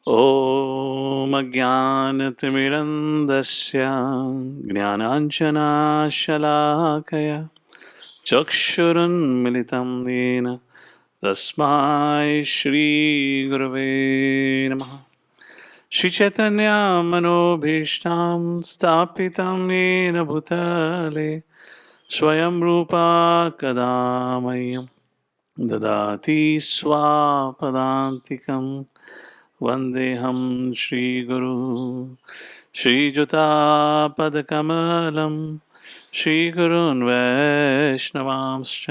ॐ अज्ञानतिमिरन्दस्य ज्ञानाञ्जनाशलाकया चक्षुरुन्मिलितं येन तस्मै श्रीगुरवे नमः। श्रीचैतन्यमनोभीष्टां स्थापितं येन भूतले स्वयं रूपा कदा मह्यं ददाति स्वापदान्तिकम् वन्देऽहं श्रीगुरु श्रीयुतापदकमलं श्रीगुरून् वैष्णवांश्च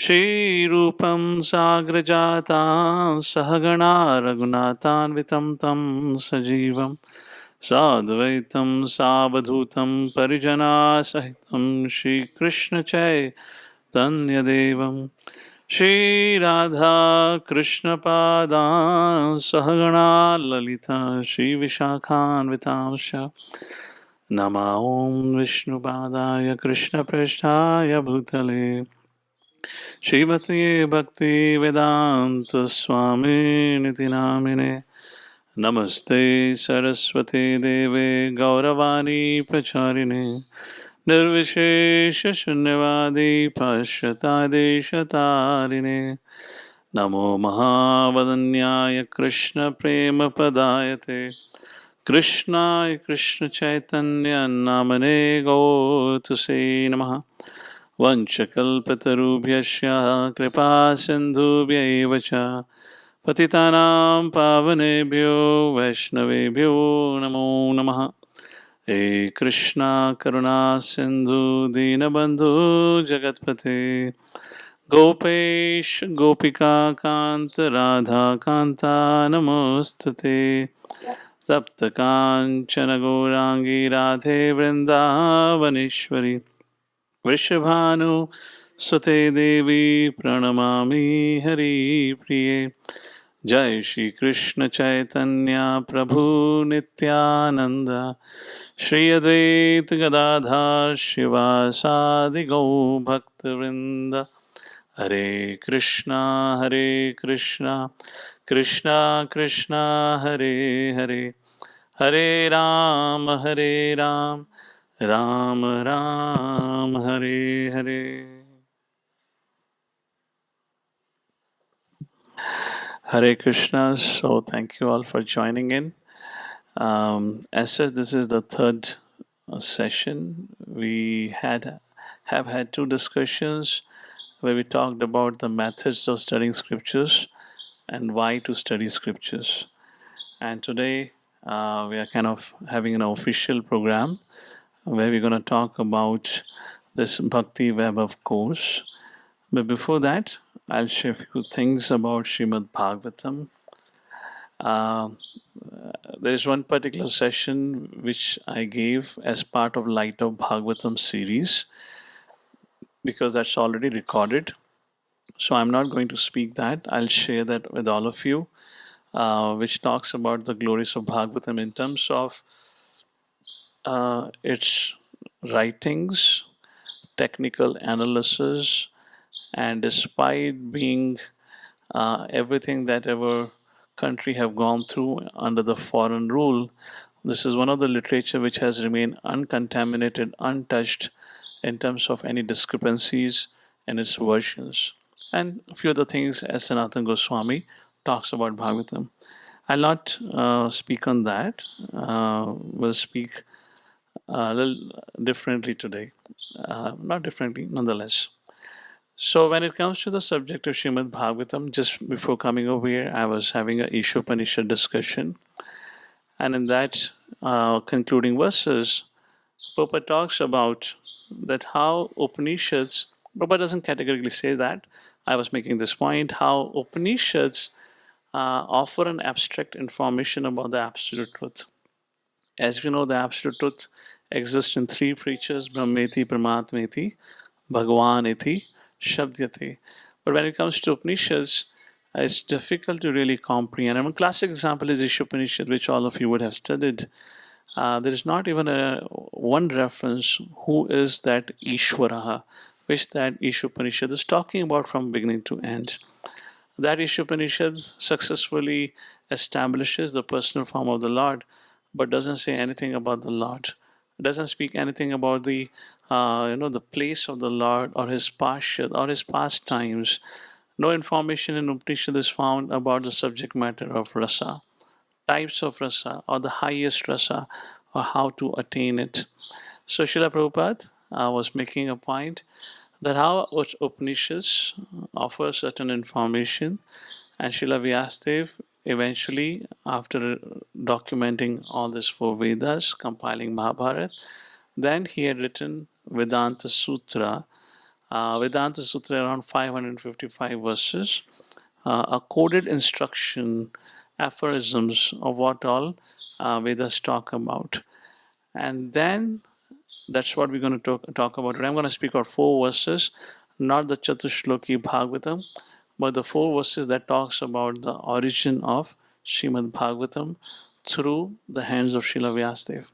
श्रीरूपं साग्रजातां सहगणा रघुनाथान्वितं तं सजीवं साद्वैतं सावधूतं परिजनासहितं श्रीकृष्णचैतन्यदेवं श्रीराधा कृष्णपादां सहगणा ललिता श्रीविशाखान्वितांश्च नमो ॐ विष्णुपादाय कृष्णप्रेष्ठाय भूतले श्रीमते भक्ति वेदांत स्वामिनिति नामिने नमस्ते सरस्वती देवे गौरवाणी प्रचारिणे निर्विशेष शून्यवादी पाश्चात्देशतारिणे नमो महावदन्याय कृष्ण प्रेम प्रदायते कृष्णाय कृष्ण चैतन्य नामने गौतुसे नमः। वंशकल्पतरुभ्यश्च कृपा सिन्धुभ्यैव च पतितानां पावनेभ्यो वैष्णवेभ्यो नमो नमः। हे कृष्णा करुणा सिंधु दीनबंधु जगतपते गोपेश गोपिका कांत राधा कांता नमोस्तुते तप्त कांचन गौरांगी राधे वृंदावनेश्वरी वृषभानु सुते देवी प्रणमामि हरिप्रिये। जय श्री कृष्ण चैतन्य प्रभु नित्यानंद श्री अद्वैत गदाधर शिवासादि गौ भक्तवृंद। हरे Krishna Krishna Krishna Hare Hare Hare Ram Ram Ram Hare Hare. Hare Krishna. So thank you all for joining in. As such, this is the third session. We have had two discussions where we talked about the methods of studying scriptures and why to study scriptures. And today we are kind of having an official program where we're going to talk about this Bhakti Vaibhav course. But before that, I'll share a few things about Srimad Bhagavatam. Uh, there is one particular session which I gave as part of Light of Bhagavatam series because that's already recorded. So I'm not going to speak that. I'll share that with all of you, which talks about the glories of Bhagavatam in terms of its writings, technical analysis, and despite being everything that our country have gone through under the foreign rule, this is one of the literature which has remained uncontaminated, untouched in terms of any discrepancies in its versions. And a few other things as Sanatana Goswami talks about Bhagavatam. I'll not speak on that. We'll speak a little differently today. Not differently, nonetheless. So when it comes to the subject of Srimad Bhagavatam, just before coming over here, I was having a Ishopanishad discussion. And in that concluding verses, Prabhupada talks about that how Upanishads, Prabhupada doesn't categorically say that. I was making this point, how Upanishads offer an abstract information about the absolute truth. As we know, the absolute truth exists in three preachers, Brahmeti, Paramatmeti, Bhagavan iti, Shabdyati. But when it comes to Upanishads, it's difficult to really comprehend. And a classic example is Ishopanishad, which all of you would have studied. There is not even one reference who is that Ishwaraha, which that Ishopanishad is talking about from beginning to end. That Ishopanishad successfully establishes the personal form of the Lord, but doesn't say anything about the Lord. It doesn't speak anything about the the place of the Lord or his pasture or his pastimes. No information in Upanishad is found about the subject matter of rasa, types of rasa, or the highest rasa, or how to attain it. So Srila Prabhupada was making a point that how Upanishads offer certain information, and Srila Vyasadeva eventually, after documenting all these four Vedas, compiling Mahabharata, then he had written Vedanta Sutra. Vedanta Sutra around 555 verses, a coded instruction, aphorisms of what all Vedas talk about. And then that's what we're going to talk about today. I'm going to speak about four verses, not the Chatushloki Bhagavatam, but the four verses that talks about the origin of Srimad Bhagavatam through the hands of Srila Vyasadeva.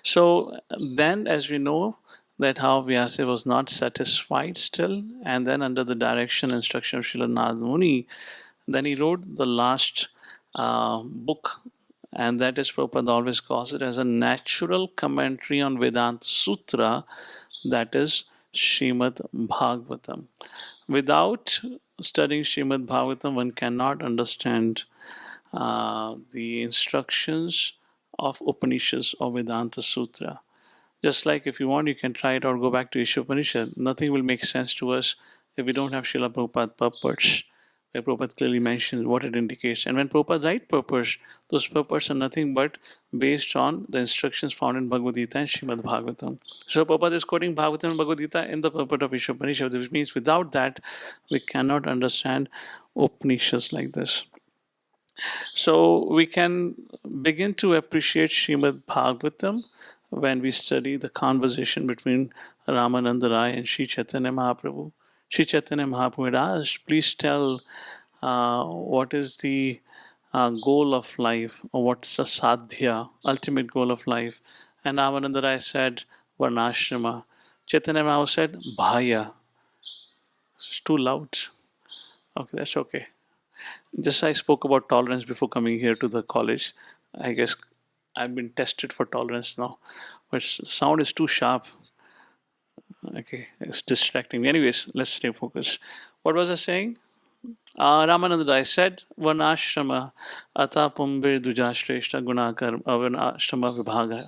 So then, as we know, that how Vyasa was not satisfied still, and then under the direction and instruction of Srila Narada Muni, then he wrote the last book, and that is Prabhupada always calls it as a natural commentary on Vedanta Sutra, that is Srimad Bhagavatam. Without studying Srimad Bhagavatam, one cannot understand the instructions of Upanishads or Vedanta Sutra. Just like if you want, you can try it or go back to Ishopanishad. Nothing will make sense to us if we don't have Srila Prabhupada purports, where Prabhupada clearly mentions what it indicates. And when Prabhupada writes purports, those purports are nothing but based on the instructions found in Bhagavad Gita and Srimad Bhagavatam. So Prabhupada is quoting Bhagavatam and Bhagavad Gita in the purport of Ishopanishad, which means without that, we cannot understand Upanishads like this. So we can begin to appreciate Srimad Bhagavatam when we study the conversation between Ramananda Rai and Sri Chaitanya Mahaprabhu. Sri Chaitanya Mahaprabhu had asked, please tell what is the goal of life, or what's the sadhya, ultimate goal of life. And Ramananda Rai said, Varnashrama. Chaitanya Mahaprabhu said, Bhaya. It's too loud. Okay, that's okay. Just I spoke about tolerance before coming here to the college. I guess I've been tested for tolerance now, but sound is too sharp. Okay, it's distracting me. Anyways, let's stay focused. What was I saying? Ramananda I said, Varnashrama ata pumbir dujashreshta gunakar varnashrama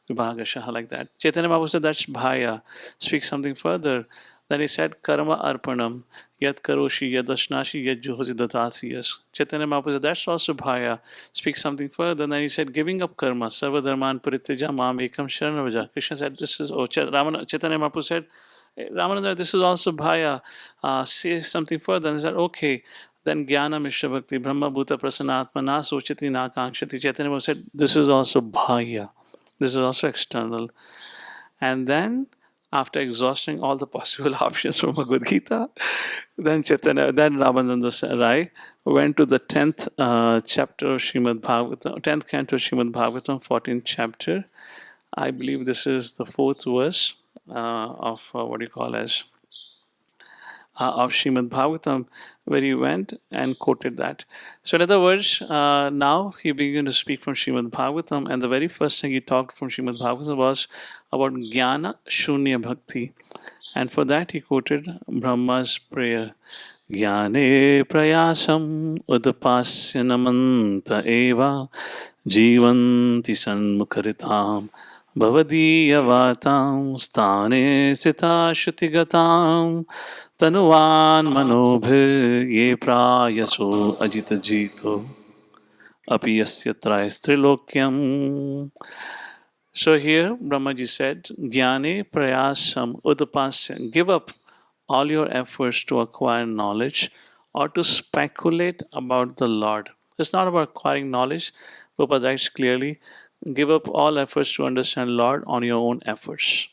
vibhagashaha, like that. Chaitanya Mahaprabhu said, that's bhaya. Speak something further. Then he said, karma arpanam, yat karoshi, yat dashnashi, yat juhosi datasiyas. Chaitanya Mahaprabhu said, that's also bhaya. Speak something further. Then he said, giving up karma, sarva dharman parityaja mam ekam sharanavaja. Krishna said, this is, Chaitanya Mahaprabhu said, Ramananda, this is also bhaya. Say something further. And he said, okay. Then Jnana Mishra Bhakti, Brahma Bhuta Prasanatma Na Sochati Na Kankshati. Chaitanya Mahaprabhu said, this is also bhaya. This is also external. And then, after exhausting all the possible options from Bhagavad Gita, then Ramananda Rai went to the 10th chapter of Srimad Bhagavatam, 10th canto of Srimad Bhagavatam, 14th chapter. I believe this is the 4th verse of what you call as of Srimad Bhagavatam, where he went and quoted that. So, in other words, now he began to speak from Srimad Bhagavatam, and the very first thing he talked from Srimad Bhagavatam was about Jnana Shunya Bhakti. And for that, he quoted Brahma's prayer. Jnane prayasam udapasya namanta eva jivanti sanmukharitam Bhavadiyavatam sthane sita shutigatam tanuvan manobhir ye prayaso ajita jito api yasya trilokyam. So here Brahmaji said, Jnane prayasam udapasya. Give up all your efforts to acquire knowledge or to speculate about the Lord. It's not about acquiring knowledge. Prabhupada writes clearly, give up all efforts to understand Lord on your own efforts.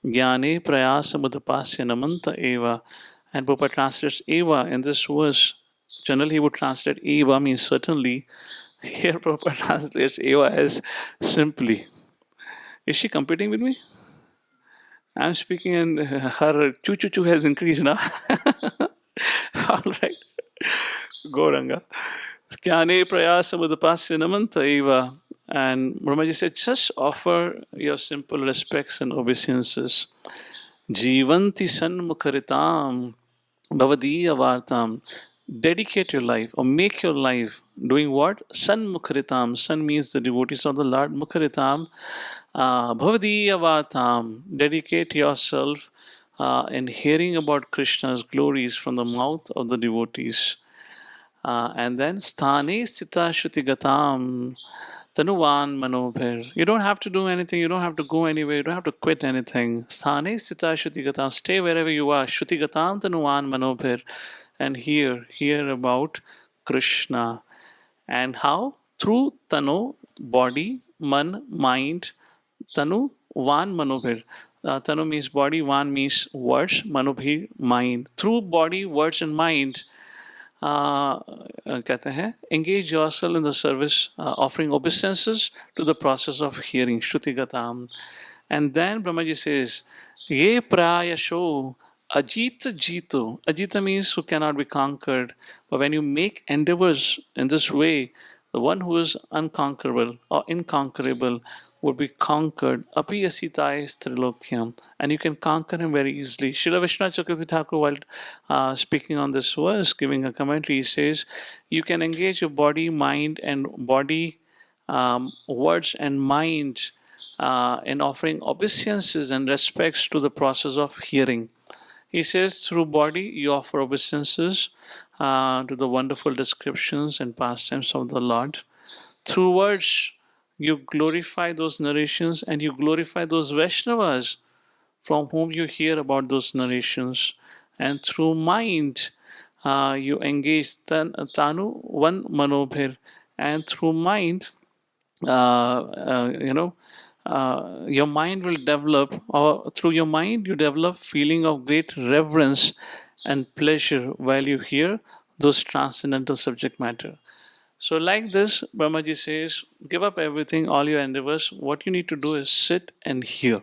Jnane prayasa mudapasya namanta eva. And Prabhupada translates eva in this verse. Generally, he would translate eva means certainly. Here, Prabhupada translates eva as simply. Is she competing with me? I'm speaking and her choo-choo-choo has increased now. All right. Go, Ranga. Jnane prayasa udapasya namanta eva. And Brahmaji said, just offer your simple respects and obeisances. Jivanti sanmukharitam bhavadiya vartam. Dedicate your life or make your life doing what? Sanmukharitam. San means the devotees of the Lord. Mukharitam. Bhavadiya vartam. Dedicate yourself in hearing about Krishna's glories from the mouth of the devotees. And then sthane sthita shruti tanuvan manobhir. You don't have to do anything. You don't have to go anywhere. You don't have to quit anything. Sthane sthita shruti. Stay wherever you are. Shruti tanuvan manobhir. And hear about Krishna. And how? Through tanu, body, man, mind, tanu, van manobhir. Tanu means body, van means words, manobhir, mind. Through body, words, and mind, कहते हैं engage yourself in the service, offering obeisances to the process of hearing, Shruti-gatam. And then Brahmaji says, Ye prayasho ajita jito. Ajita means who cannot be conquered. But when you make endeavors in this way, the one who is unconquerable or inconquerable would be conquered. Api asitai trilokyam. And you can conquer him very easily. Srila Vishnu Chakravarti Thakur, while speaking on this verse, giving a commentary, he says, you can engage your body, mind, and body, words, and mind in offering obeisances and respects to the process of hearing. He says, through body, you offer obeisances to the wonderful descriptions and pastimes of the Lord. Through words, you glorify those narrations and you glorify those Vaishnavas from whom you hear about those narrations. And through mind, you engage Tanu, one Manobhir. And through mind, your mind will develop, or through your mind, you develop feeling of great reverence and pleasure while you hear those transcendental subject matter. So, like this, Brahmaji says, give up everything, all your endeavors. What you need to do is sit and hear.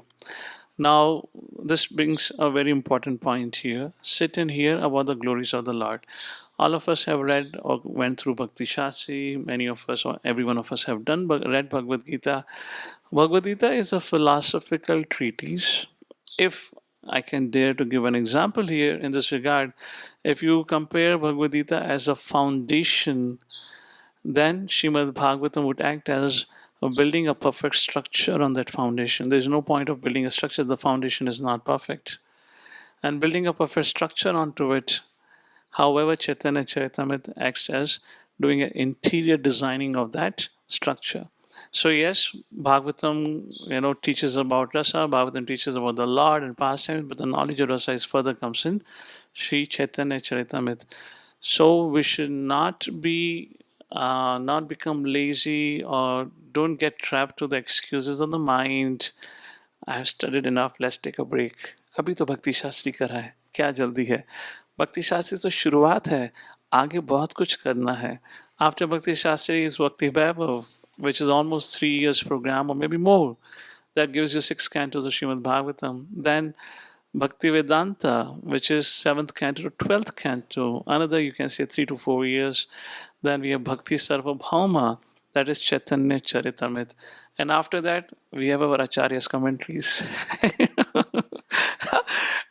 Now, this brings a very important point here. Sit and hear about the glories of the Lord. All of us have read or went through Bhakti Shastri. Many of us, or every one of us, have read Bhagavad Gita. Bhagavad Gita is a philosophical treatise. If I can dare to give an example here in this regard, if you compare Bhagavad Gita as a foundation, then Srimad Bhagavatam would act as building a perfect structure on that foundation. There's no point of building a structure if the foundation is not perfect. And building a perfect structure onto it, however, Chaitanya Charitamrita acts as doing an interior designing of that structure. So yes, Bhagavatam, teaches about rasa. Bhagavatam teaches about the Lord and pastimes, but the knowledge of rasa is further comes in Sri Chaitanya Charitamrita. So we should not become lazy or don't get trapped to the excuses of the mind. I have studied enough. Let's take a break. अभी तो भक्ति शास्त्री कर रहा है, क्या जल्दी है? भक्ति शास्त्री तो शुरुआत है, आगे बहुत कुछ करना है. After Bhakti Shastri is Bhakti Vaibhav, which is almost 3 years program or maybe more. That gives you 6 cantos of Srimad Bhagavatam. Then Bhakti Vedanta, which is 7th canto to 12th canto, another you can say 3 to 4 years. Then we have Bhakti Sarvabhauma, that is Chaitanya Charitamrita. And after that, we have our Acharya's commentaries.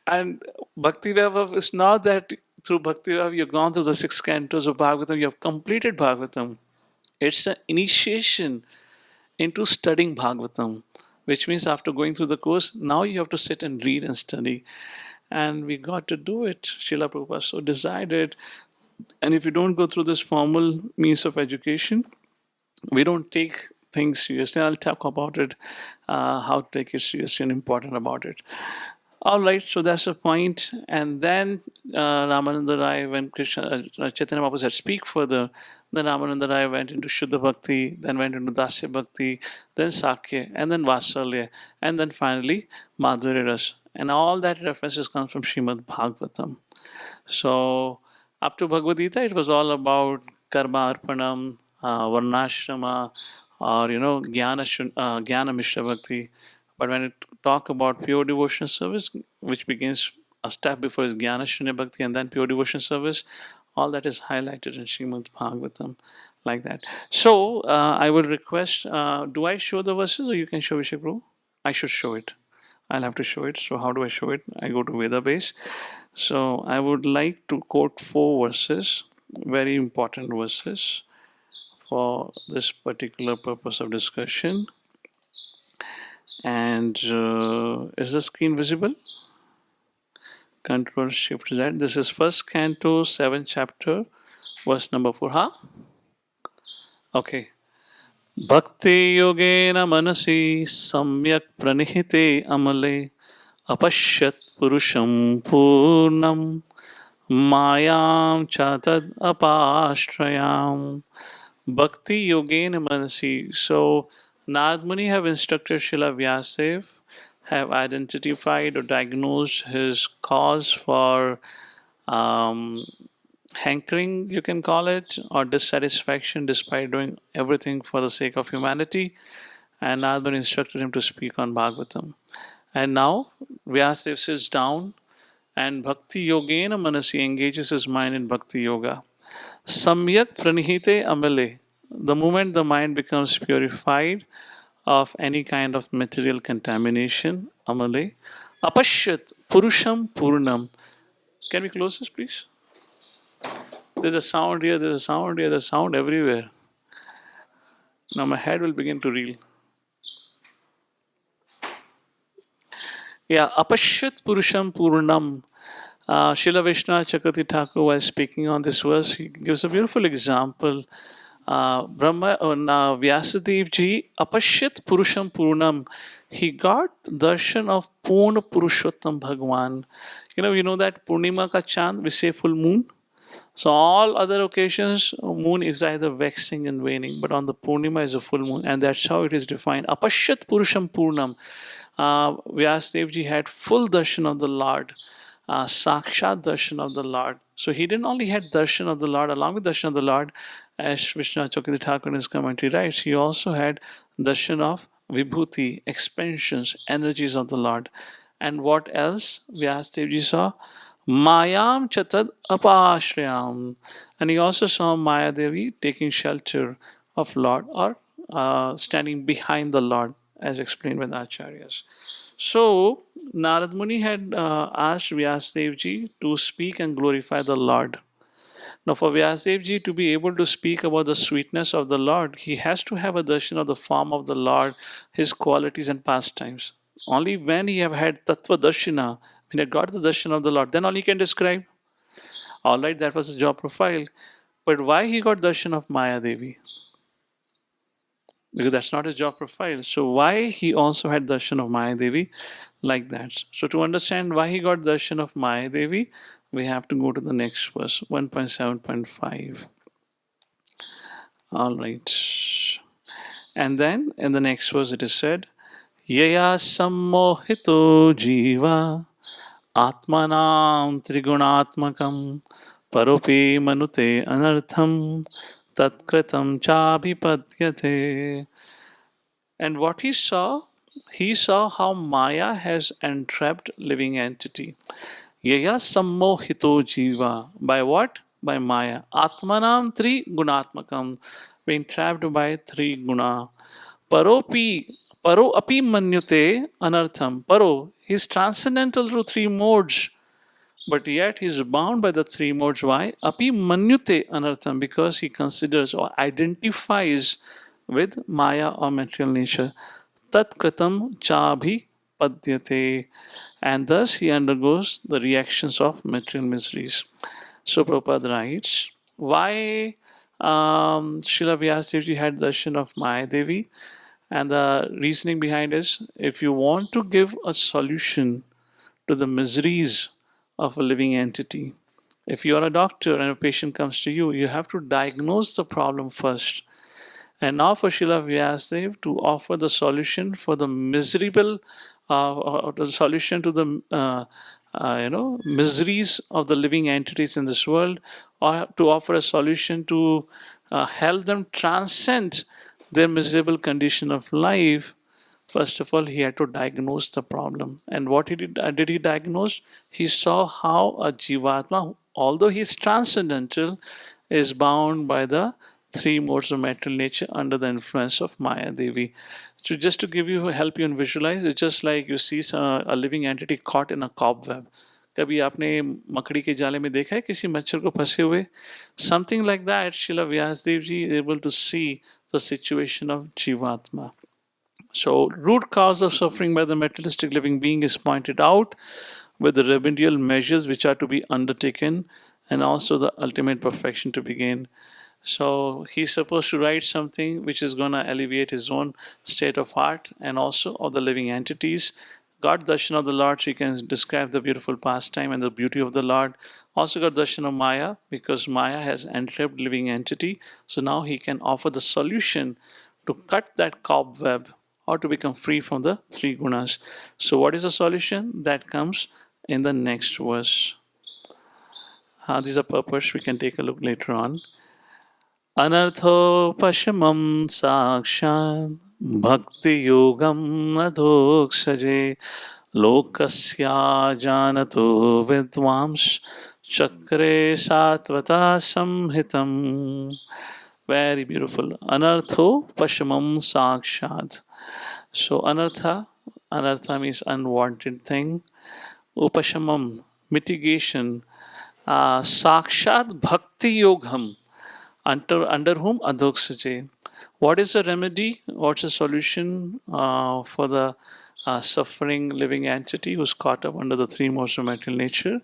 And Bhakti Vaibhav is not that through Bhakti Vaibhav you've gone through the 6 cantos of Bhagavatam, you have completed Bhagavatam. It's an initiation into studying Bhagavatam, which means after going through the course, now you have to sit and read and study. And we got to do it. Srila Prabhupada so decided. And if you don't go through this formal means of education, we don't take things seriously. I'll talk about it, how to take it seriously and important about it. All right, so that's the point. And then Ramananda Rai, when Chaitanya Mahaprabhu said, speak further, then Ramananda Rai went into Shuddha Bhakti, then went into Dasya Bhakti, then Sakya, and then Vasalya, and then finally Madhurya Ras. And all that references come from Srimad Bhagavatam. So up to Bhagavad Gita, it was all about Karma Arpanam, Varnashrama, or Jnana Mishra Bhakti. But when it talk about pure devotion service, which begins a step before is Jnana Shunya Bhakti and then pure devotion service, all that is highlighted in Srimad Bhagavatam. like that. So I will request, do I show the verses or you can show Vishak Guru? I should show it. I'll have to show it. So how do I show it? I go to Veda base. So I would like to quote four verses, very important verses for this particular purpose of discussion. And is the screen visible? Control Shift Z. This is first canto, 7th chapter, verse number 4. Huh? Okay. Bhakti yogena manasi samyak pranihite amale apashyat purusham purnam mayam chatad apashrayam. Bhakti yogena manasi. So Narad Muni have instructed Srila Vyasadev, have identified or diagnosed his cause for um, hankering, you can call it, or dissatisfaction despite doing everything for the sake of humanity. And Narad Muni instructed him to speak on Bhagavatam. And now Vyasadeva sits down and Bhakti Yogena Manasi engages his mind in Bhakti Yoga. Samyak Pranihite Amale. The moment the mind becomes purified of any kind of material contamination, Amale, Apashyat Purusham Purnam. Can we close this, please? There's a sound here, there's a sound here, there's a sound everywhere. Now my head will begin to reel. Yeah, Apashyat Purusham Purnam. Srila Vishnu Chakravarti Thakur was speaking on this verse. He gives a beautiful example. Vyasadev ji, Apashyat Purusham Purnam. He got darshan of Purna Purushottam Bhagwan. You know that Purnima ka chand, we say full moon. So all other occasions, moon is either waxing and waning, but on the Purnima is a full moon, and that's how it is defined. Apashyat Purusham Purnam. Vyasadev ji had full darshan of the Lord, sakshat darshan of the Lord. So he didn't only had darshan of the Lord, along with darshan of the Lord, as Vishnu Chakravarti Thakur in his commentary writes, he also had darshan of vibhuti, expansions, energies of the Lord. And what else Vyasadev ji saw? Mayam chatad apashrayam. And he also saw Maya Devi taking shelter of Lord or standing behind the Lord, as explained by the Acharyas. So, Narad Muni had asked Vyasadev ji to speak and glorify the Lord. Now, for Vyasadev ji to be able to speak about the sweetness of the Lord, he has to have a darshan of the form of the Lord, his qualities and pastimes. Only when he have had tattva darshana, when he got the darshan of the Lord, then only he can describe. All right, that was his job profile. But why he got darshan of Maya Devi? Because that's not his job profile. So why he also had darshan of Maya Devi like that? So to understand why he got darshan of Maya Devi, we have to go to the next verse, 1.7.5. All right. And then in the next verse it is said, Yaya sammohito jiva atmanam trigunatmakam paropi manute anartham tatkritam chabhipadyate. And what he saw how Maya has entrapped living entity. Yaya sammohito jiva. By what? By Maya. Atmanam tri gunatmakam. Being trapped by three guna. Paropi. Paro api manyute anartham. Paro. He's transcendental through three modes. But yet he is bound by the three modes. Why? Api manyute anartham. Because he considers or identifies with Maya or material nature. Tat kritam chabhi padyate. And thus he undergoes the reactions of material miseries. So Prabhupada writes, why Srila Vyasadevji had darshan of Maya Devi? And the reasoning behind is, if you want to give a solution to the miseries of a living entity, if you are a doctor and a patient comes to you, you have to diagnose the problem first. And now for Srila Vyasadeva to offer the solution for the miserable, or the solution to the miseries of the living entities in this world, or to offer a solution to help them transcend their miserable condition of life. First of all, he had to diagnose the problem. And what did he diagnose? He saw how a jivatma, although he is transcendental, is bound by the three modes of material nature under the influence of Maya Devi. So just to help you and visualize, it's just like you see a living entity caught in a cobweb. कभी आपने मकड़ी के जाले में देखा है किसी मच्छर को फंसे हुए? Something like that, Srila Vyasdev ji is able to see the situation of Jivatma. So, root cause of suffering by the materialistic living being is pointed out with the remedial measures which are to be undertaken and also the ultimate perfection to be gained. So, he's supposed to write something which is going to alleviate his own state of heart and also of the living entities. Got darshan of the Lord, so he can describe the beautiful pastime and the beauty of the Lord. Also got darshan of Maya, because Maya has entrapped living entity. So now he can offer the solution to cut that cobweb or to become free from the three gunas. So what is the solution? That comes in the next verse. These are purpose. We can take a look later on. अनर्थोपशमं साक्षात् भक्तियोगम् अधोक्षजे लोकस्या जानतो विद्वांस चक्रे Satvata संहितम्. Very beautiful. Anarthopashamam sakshat. So anartha means unwanted thing. Upashamam, mitigation. Sakshat bhakti yogam. Under whom? Adhoksaje. What is the remedy? What's the solution for the suffering living entity who's caught up under the three modes of material nature?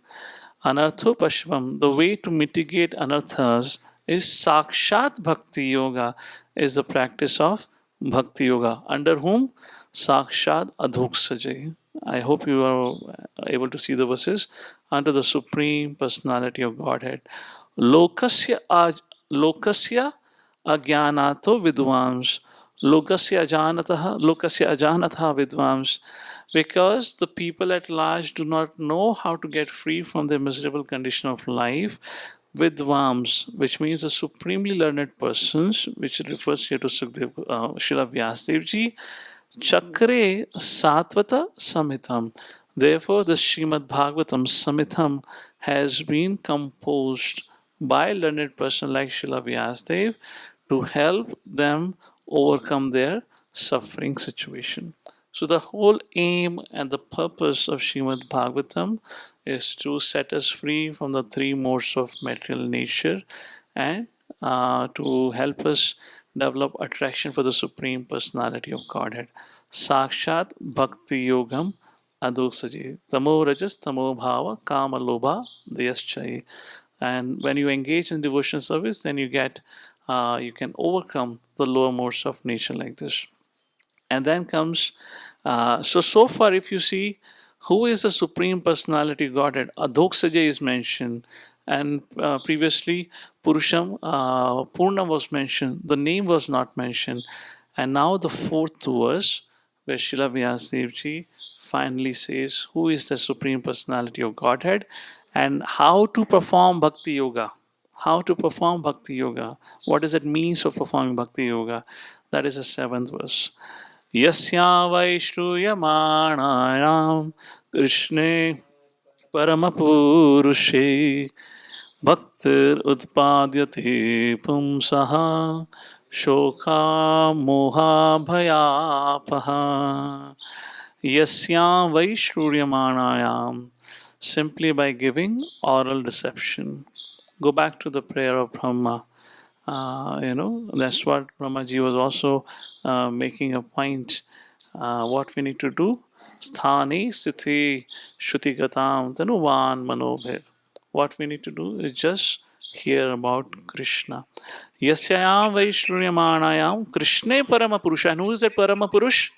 Anartho Pashvam. The way to mitigate anarthas is Sakshat Bhakti Yoga, is the practice of Bhakti Yoga. Under whom? Sakshat Adhoksaje. I hope you are able to see the verses. Under the Supreme Personality of Godhead. Lokasya Agyanato Vidvams. Lokasya Ajanatha Vidvams. Because the people at large do not know how to get free from their miserable condition of life. Vidvams, which means the supremely learned persons, which refers here to Sukdev, Srila Vyasadev ji, Chakre Satvata Samhitam. Therefore, the Srimad Bhagavatam Samhitam has been composed by a learned person like Srila Vyasadev to help them overcome their suffering situation. So, the whole aim and the purpose of Srimad Bhagavatam is to set us free from the three modes of material nature and to help us develop attraction for the Supreme Personality of Godhead. Sakshat Bhakti Yogam Adoksaji. Tamo Rajas, Tamo Bhava, Kama Lobha, Dayaschai. And when you engage in devotional service, then you can overcome the lower modes of nature like this. And then comes, so far, if you see, who is the Supreme Personality Godhead? Adhoksaja is mentioned, and previously Purusham, Purna was mentioned, the name was not mentioned. And now the fourth verse, where Srila Vyasadev ji finally says who is the Supreme Personality of Godhead and how to perform Bhakti Yoga. How to perform Bhakti Yoga. What does it mean of performing Bhakti Yoga? That is the seventh verse. यस्या वै श्रूयमाणायां कृष्णे परमपुरुषे भक्तिरुत्पाद्यते पुंसः शोकामोहाभयापहा. Yasya vai shruryamanayam. Simply by giving oral reception. Go back to the prayer of Brahma. That's what Brahmaji was also making a point. What we need to do? Sthani sthiti shruti-gatam tanuvan manobhir. What we need to do is just hear about Krishna. Yasyayam vaishruyamanayam Krishne Paramapurusha. And who is that Paramapurush?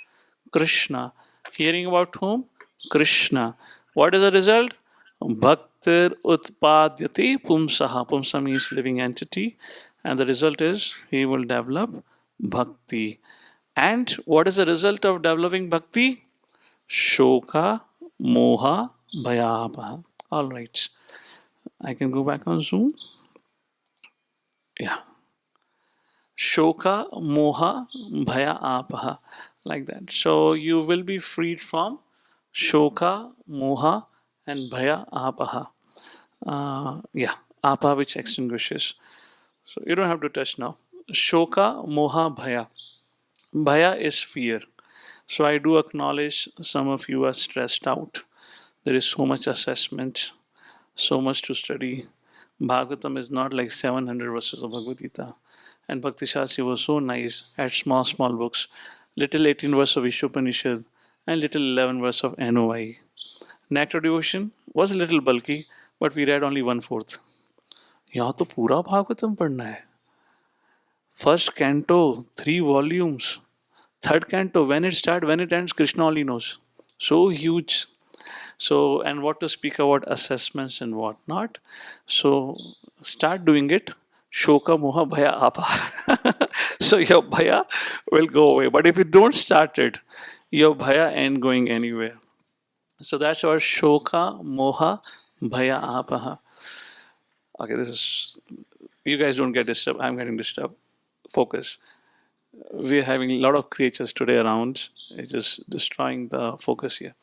Krishna. Hearing about whom? Krishna. What is the result? Bhaktir utpadyati pumsaha. Pumsa means living entity. And the result is he will develop bhakti. And what is the result of developing bhakti? Shoka, moha, bhayapaha. All right. I can go back on Zoom. Yeah. Shoka, moha, bhaya, apaha. Like that. So you will be freed from shoka, moha, and bhaya, apaha. Apaha which extinguishes. So you don't have to touch now. Shoka, Moha, Bhaya. Bhaya is fear. So I do acknowledge some of you are stressed out. There is so much assessment, so much to study. Bhagavatam is not like 700 verses of Bhagavad Gita. And Bhakti Shastri was so nice at small, small books. Little 18 verse of Ishopanishad and little 11 verse of NOI. Nectar devotion was a little bulky, but we read only one fourth. यहाँ तो पूरा भागवतम पढ़ना है. First canto, 3 volumes. Third canto, when it starts, when it ends, Krishna only knows. So huge. So, and what to speak about assessments and what not. So, start doing it. Shoka, Moha, Bhaya, Apa. So, your Bhaya will go away. But if you don't start it, your Bhaya ain't going anywhere. So, that's our Shoka, Moha, Bhaya, Apa. Okay, this is. You guys don't get disturbed. I'm getting disturbed. Focus. We're having a lot of creatures today around. It's just destroying the focus here.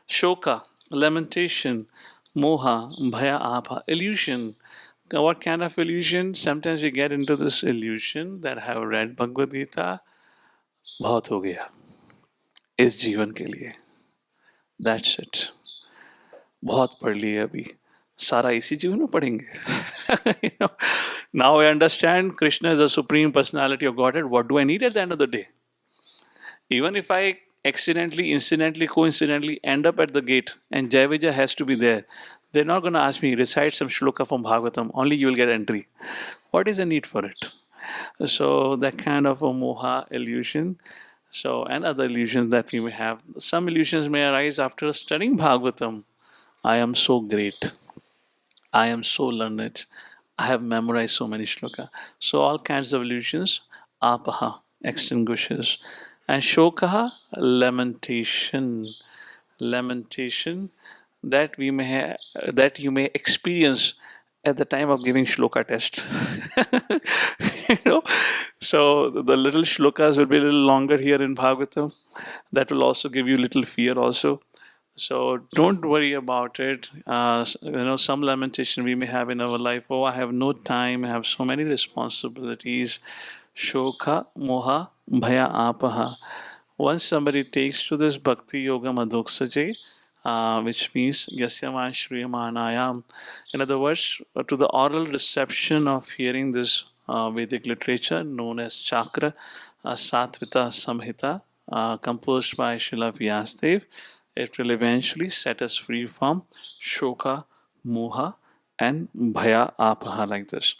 Shoka, lamentation, moha, bhaya, apha, illusion. What kind of illusion? Sometimes we get into this illusion that I have read Bhagavad Gita, बहुत हो गया इस जीवन के लिए. That's it. बहुत पढ़ लिया अभी. सारा इसी जीवन में पढ़ेंगे. You know, now I understand Krishna is a supreme personality of Godhead. What do I need at the end of the day? Even if I accidentally, incidentally, coincidentally end up at the gate and Jai Vijay has to be there, they're not going to ask me, recite some shloka from Bhagavatam, only you will get entry. What is the need for it? So, that kind of a moha illusion. So, and other illusions that we may have. Some illusions may arise after studying Bhagavatam. I am so great. I am so learned. I have memorized so many shloka. So all kinds of illusions, apaha, extinguishes. And shokaha, lamentation. Lamentation that we may that you may experience at the time of giving shloka test. You know, so the little shlokas will be a little longer here in Bhagavatam. That will also give you little fear also. So don't worry about it. Some lamentation we may have in our life. Oh, I have no time. I have so many responsibilities. Shoka, moha, bhaya, apaha. Once somebody takes to this bhakti yoga madhuksaje, which means yasyaman shriyamanayam. In other words, to the oral reception of hearing this Vedic literature known as Chakra Satvita Samhita, composed by Srila Vyasdev, it will eventually set us free from shoka, moha, and bhaya apaha like this.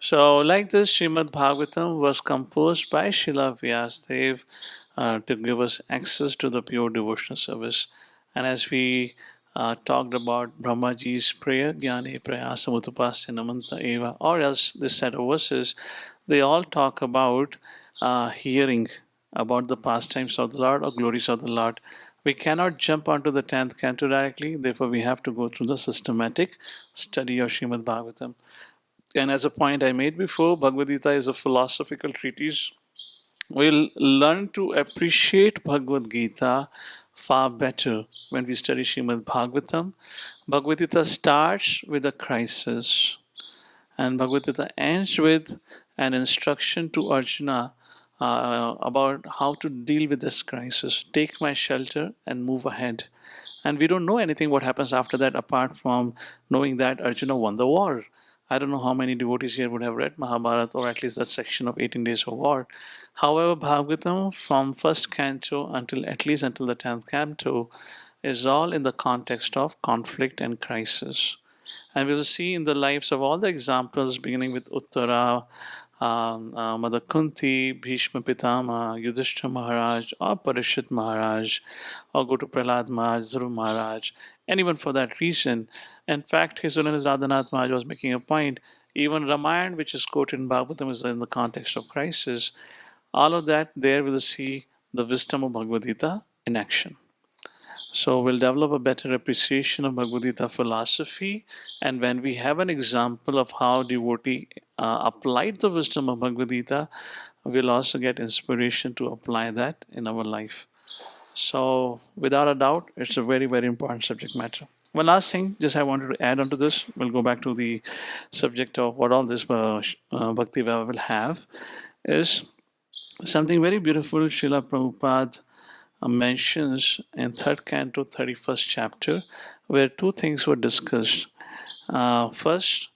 So, like this, Srimad Bhagavatam was composed by Srila Vyasdev to give us access to the pure devotional service. And as we talked about Brahmaji's prayer, Jnane Prayasam Utupasya Namanta Eva, or else this set of verses, they all talk about hearing about the pastimes of the Lord or glories of the Lord. We cannot jump onto the 10th canto directly, therefore, we have to go through the systematic study of Srimad Bhagavatam. And as a point I made before, Bhagavad Gita is a philosophical treatise. We'll learn to appreciate Bhagavad Gita far better when we study Srimad Bhagavatam. Bhagavad Gita starts with a crisis, and Bhagavad Gita ends with an instruction to Arjuna about how to deal with this crisis. Take my shelter and move ahead. And we don't know anything what happens after that apart from knowing that Arjuna won the war. I don't know how many devotees here would have read Mahabharata or at least that section of 18 Days of War. However, Bhagavatam from first canto until at least until the 10th canto is all in the context of conflict and crisis. And we will see in the lives of all the examples beginning with Uttara, Mother Kunti, Bhishma Pitama, Yudhishthira Maharaj, or Parishit Maharaj, or go to Prahlad Maharaj, Dhruv Maharaj, anyone for that reason. In fact, His Holiness Radhanath Maharaj was making a point. Even Ramayana, which is quoted in Bhagavatam, is in the context of crisis. All of that, there we will see the wisdom of Bhagavad Gita in action. So we'll develop a better appreciation of Bhagavad Gita philosophy, and when we have an example of how devotee applied the wisdom of Bhagavad Gita, we'll also get inspiration to apply that in our life. So without a doubt, it's a very, very important subject matter. One last thing, just I wanted to add on to this. We'll go back to the subject of what all this Bhakti Vaibhav will have. Is something very beautiful. Srila Prabhupada mentions in third canto, 31st chapter, where two things were discussed. First,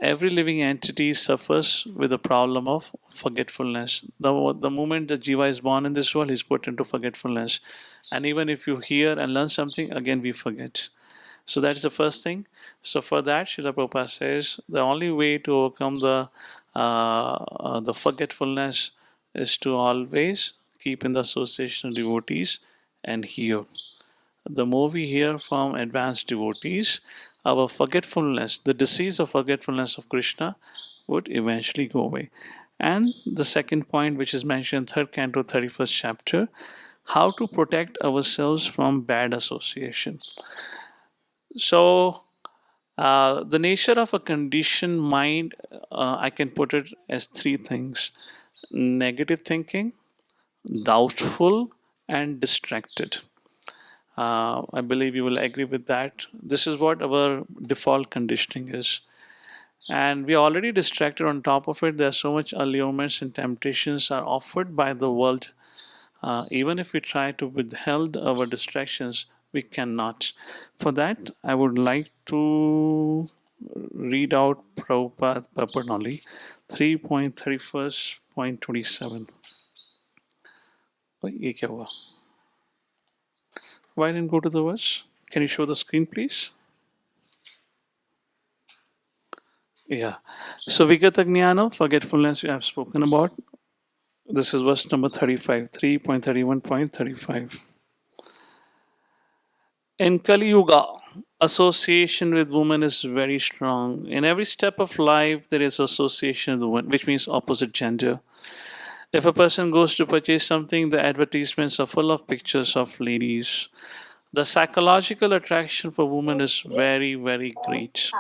every living entity suffers with the problem of forgetfulness. The moment the jiva is born in this world, he's put into forgetfulness. And even if you hear and learn something, again we forget. So that's the first thing. So for that, Srila Prabhupada says the only way to overcome the forgetfulness is to always keep in the association of devotees and hear. The more we hear from advanced devotees, our forgetfulness, the disease of forgetfulness of Krishna, would eventually go away. And the second point, which is mentioned in third canto, 31st chapter, how to protect ourselves from bad association. So, the nature of a conditioned mind, I can put it as three things: negative thinking, doubtful, and distracted. I believe you will agree with that. This is what our default conditioning is. And we are already distracted on top of it. There are so much allurements and temptations are offered by the world. Even if we try to withhold our distractions, we cannot. For that, I would like to read out Prabhupada purport only 3.31.27. ये क्या हुआ? Why didn't go to the verse? Can you show the screen, please? Yeah. So Vigata Jnana, forgetfulness, we have spoken about. This is verse number 35, 3.31.35. In Kali Yuga, association with women is very strong. In every step of life, there is association with women, which means opposite gender. If a person goes to purchase something, the advertisements are full of pictures of ladies. The psychological attraction for women is very, very great.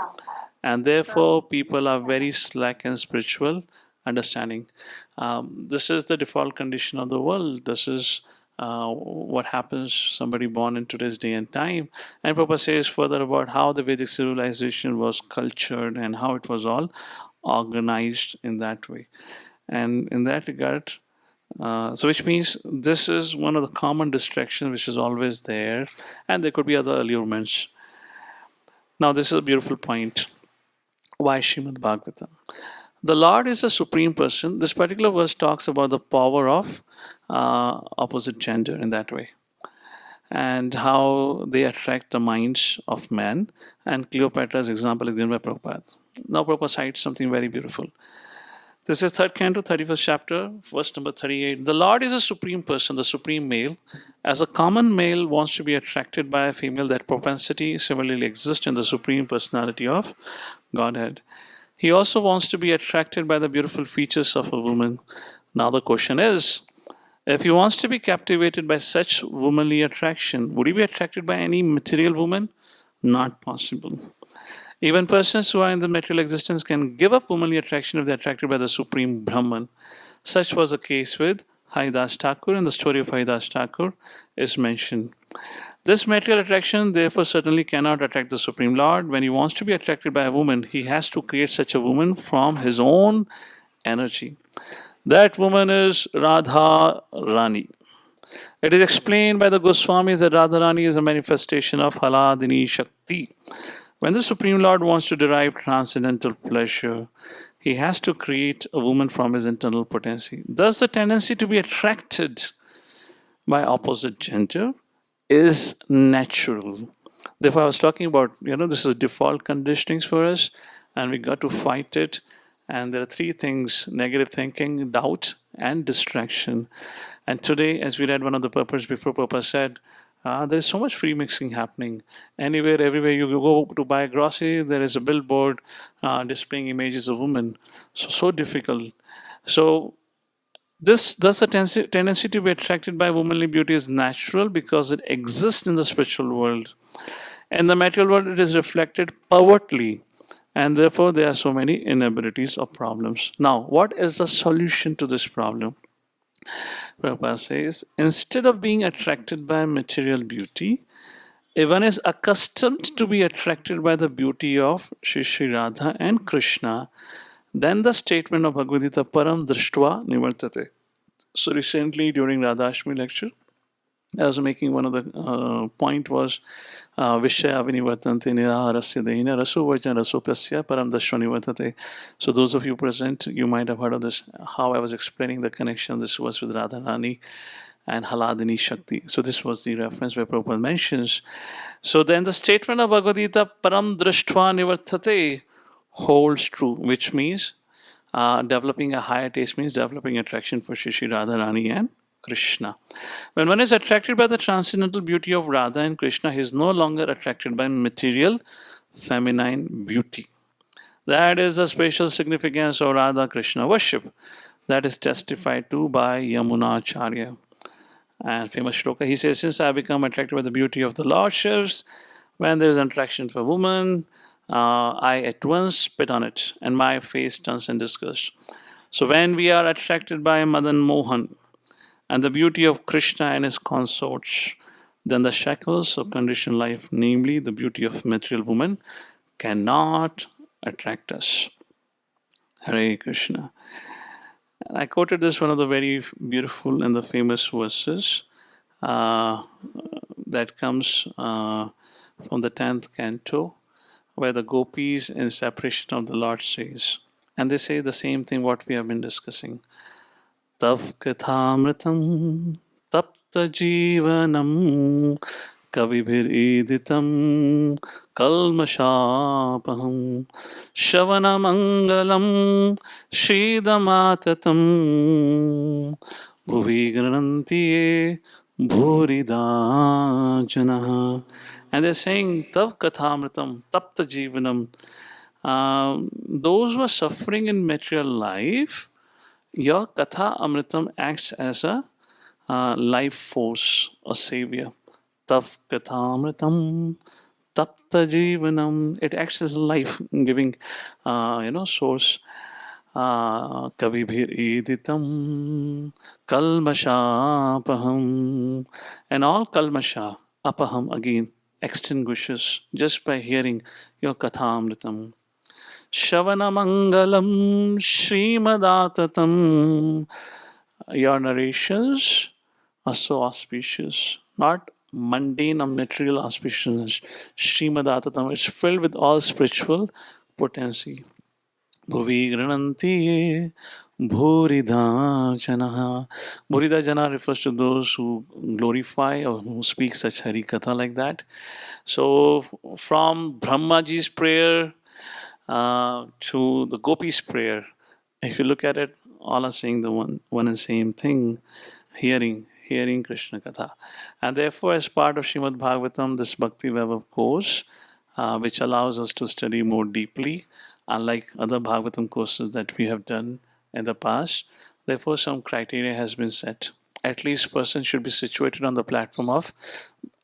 And therefore, people are very slack in spiritual understanding. This is the default condition of the world. This is what happens somebody born in today's day and time. And Prabhupada says further about how the Vedic civilization was cultured and how it was all organized in that way. And in that regard, so which means this is one of the common distractions which is always there, and there could be other allurements. Now, this is a beautiful point. Why Srimad Bhagavatam? The Lord is a supreme person. This particular verse talks about the power of opposite gender in that way, and how they attract the minds of men. And Cleopatra's example is given by Prabhupada. Now, Prabhupada cites something very beautiful. This is third canto, 31st chapter, verse number 38. The Lord is a supreme person, the supreme male. As a common male wants to be attracted by a female, that propensity similarly exists in the supreme personality of Godhead. He also wants to be attracted by the beautiful features of a woman. Now the question is, if he wants to be captivated by such womanly attraction, would he be attracted by any material woman? Not possible. Even persons who are in the material existence can give up womanly attraction if they are attracted by the supreme Brahman. Such was the case with Haridas Thakur, and the story of Haridas Thakur is mentioned. This material attraction, therefore, certainly cannot attract the Supreme Lord. When he wants to be attracted by a woman, he has to create such a woman from his own energy. That woman is Radha Rani. It is explained by the Goswamis that Radha Rani is a manifestation of Haladini Shakti. When the Supreme Lord wants to derive transcendental pleasure, he has to create a woman from his internal potency. Thus, the tendency to be attracted by opposite gender is natural. Therefore, I was talking about, this is default conditionings for us, and we got to fight it. And there are three things: negative thinking, doubt, and distraction. And today, as we read one of the purports before, Papa said, there is so much free mixing happening. Anywhere, everywhere you go to buy grocery, there is a billboard displaying images of women. So difficult. So thus a tendency to be attracted by womanly beauty is natural because it exists in the spiritual world. In the material world, it is reflected pervertly. And therefore, there are so many inabilities or problems. Now, what is the solution to this problem? Prabhupada says, instead of being attracted by material beauty, If one is accustomed to be attracted by the beauty of Shri Radha and Krishna, then the statement of Bhagavad Gita, Param Drishtva Nivartate. So recently during Radhashmi lecture, I was making one of the point was Vishaya Vinivartante Niraharasya Deina Rasu Vajan Rasopasya Param Dashwa Nivartate. So those of you present, you might have heard of this, how I was explaining the connection of this was with Radharani and Haladini Shakti. So this was the reference where Prabhupada mentions. So then the statement of Bhagavad Gita, Param Drishtva Nivartate, holds true, which means developing a higher taste means developing attraction for Shri Radharani and Krishna. When one is attracted by the transcendental beauty of Radha and Krishna, he is no longer attracted by material feminine beauty. That is the special significance of Radha Krishna worship that is testified to by Yamuna Acharya. And famous shloka, he says, since I have become attracted by the beauty of the Lordships, when there is an attraction for woman, I at once spit on it, and my face turns in disgust. So when we are attracted by Madan Mohan and the beauty of Krishna and his consorts, then the shackles of conditioned life, namely the beauty of material woman, cannot attract us. Hare Krishna. And I quoted this one of the very beautiful and the famous verses that comes from the 10th canto, where the gopis in separation of the Lord says, and they say the same thing what we have been discussing. Tav kathamritam tapta jivanam kavibhiriditam kalmashapaham shavanamangalam shridamatatam bhuvi granantiye bhurida janaha. And they're saying tav kathamritam tapta jivanam. Those who are suffering in material life, your Katha Amritam acts as a life force, a savior. Tav Katha Amritam, Tapta Jivanam. It acts as a life giving, source. Kavibhir iditam kalmashapaham. And all kalmasha, apaham again, extinguishes just by hearing your Katha Amritam. Shavanamangalam Srimadatam. Your narrations are so auspicious, not mundane or material auspiciousness. Srimadatam, it's filled with all spiritual potency. Bhuvi grananti bhurida janaha. Bhurida jana refers to those who glorify or who speak such Hari Katha like that. So from Brahmaji's prayer to the Gopi's prayer, if you look at it, all are saying the one and same thing, hearing Krishna Katha. And therefore, as part of Srimad Bhagavatam, this Bhakti Vaibhav course, which allows us to study more deeply, unlike other Bhagavatam courses that we have done in the past, therefore some criteria has been set. At least person should be situated on the platform of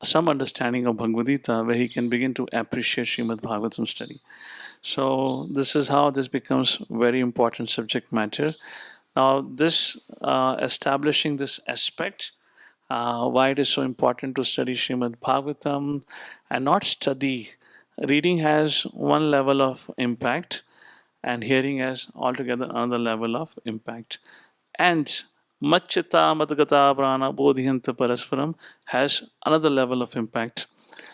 some understanding of Bhagavad Gita, where he can begin to appreciate Srimad Bhagavatam study. So this is how this becomes very important subject matter. Now, this establishing this aspect, why it is so important to study Srimad Bhagavatam and not study. Reading has one level of impact, and hearing has altogether another level of impact. And Machchita Madgata Prana Bodhyanta Parasparam has another level of impact.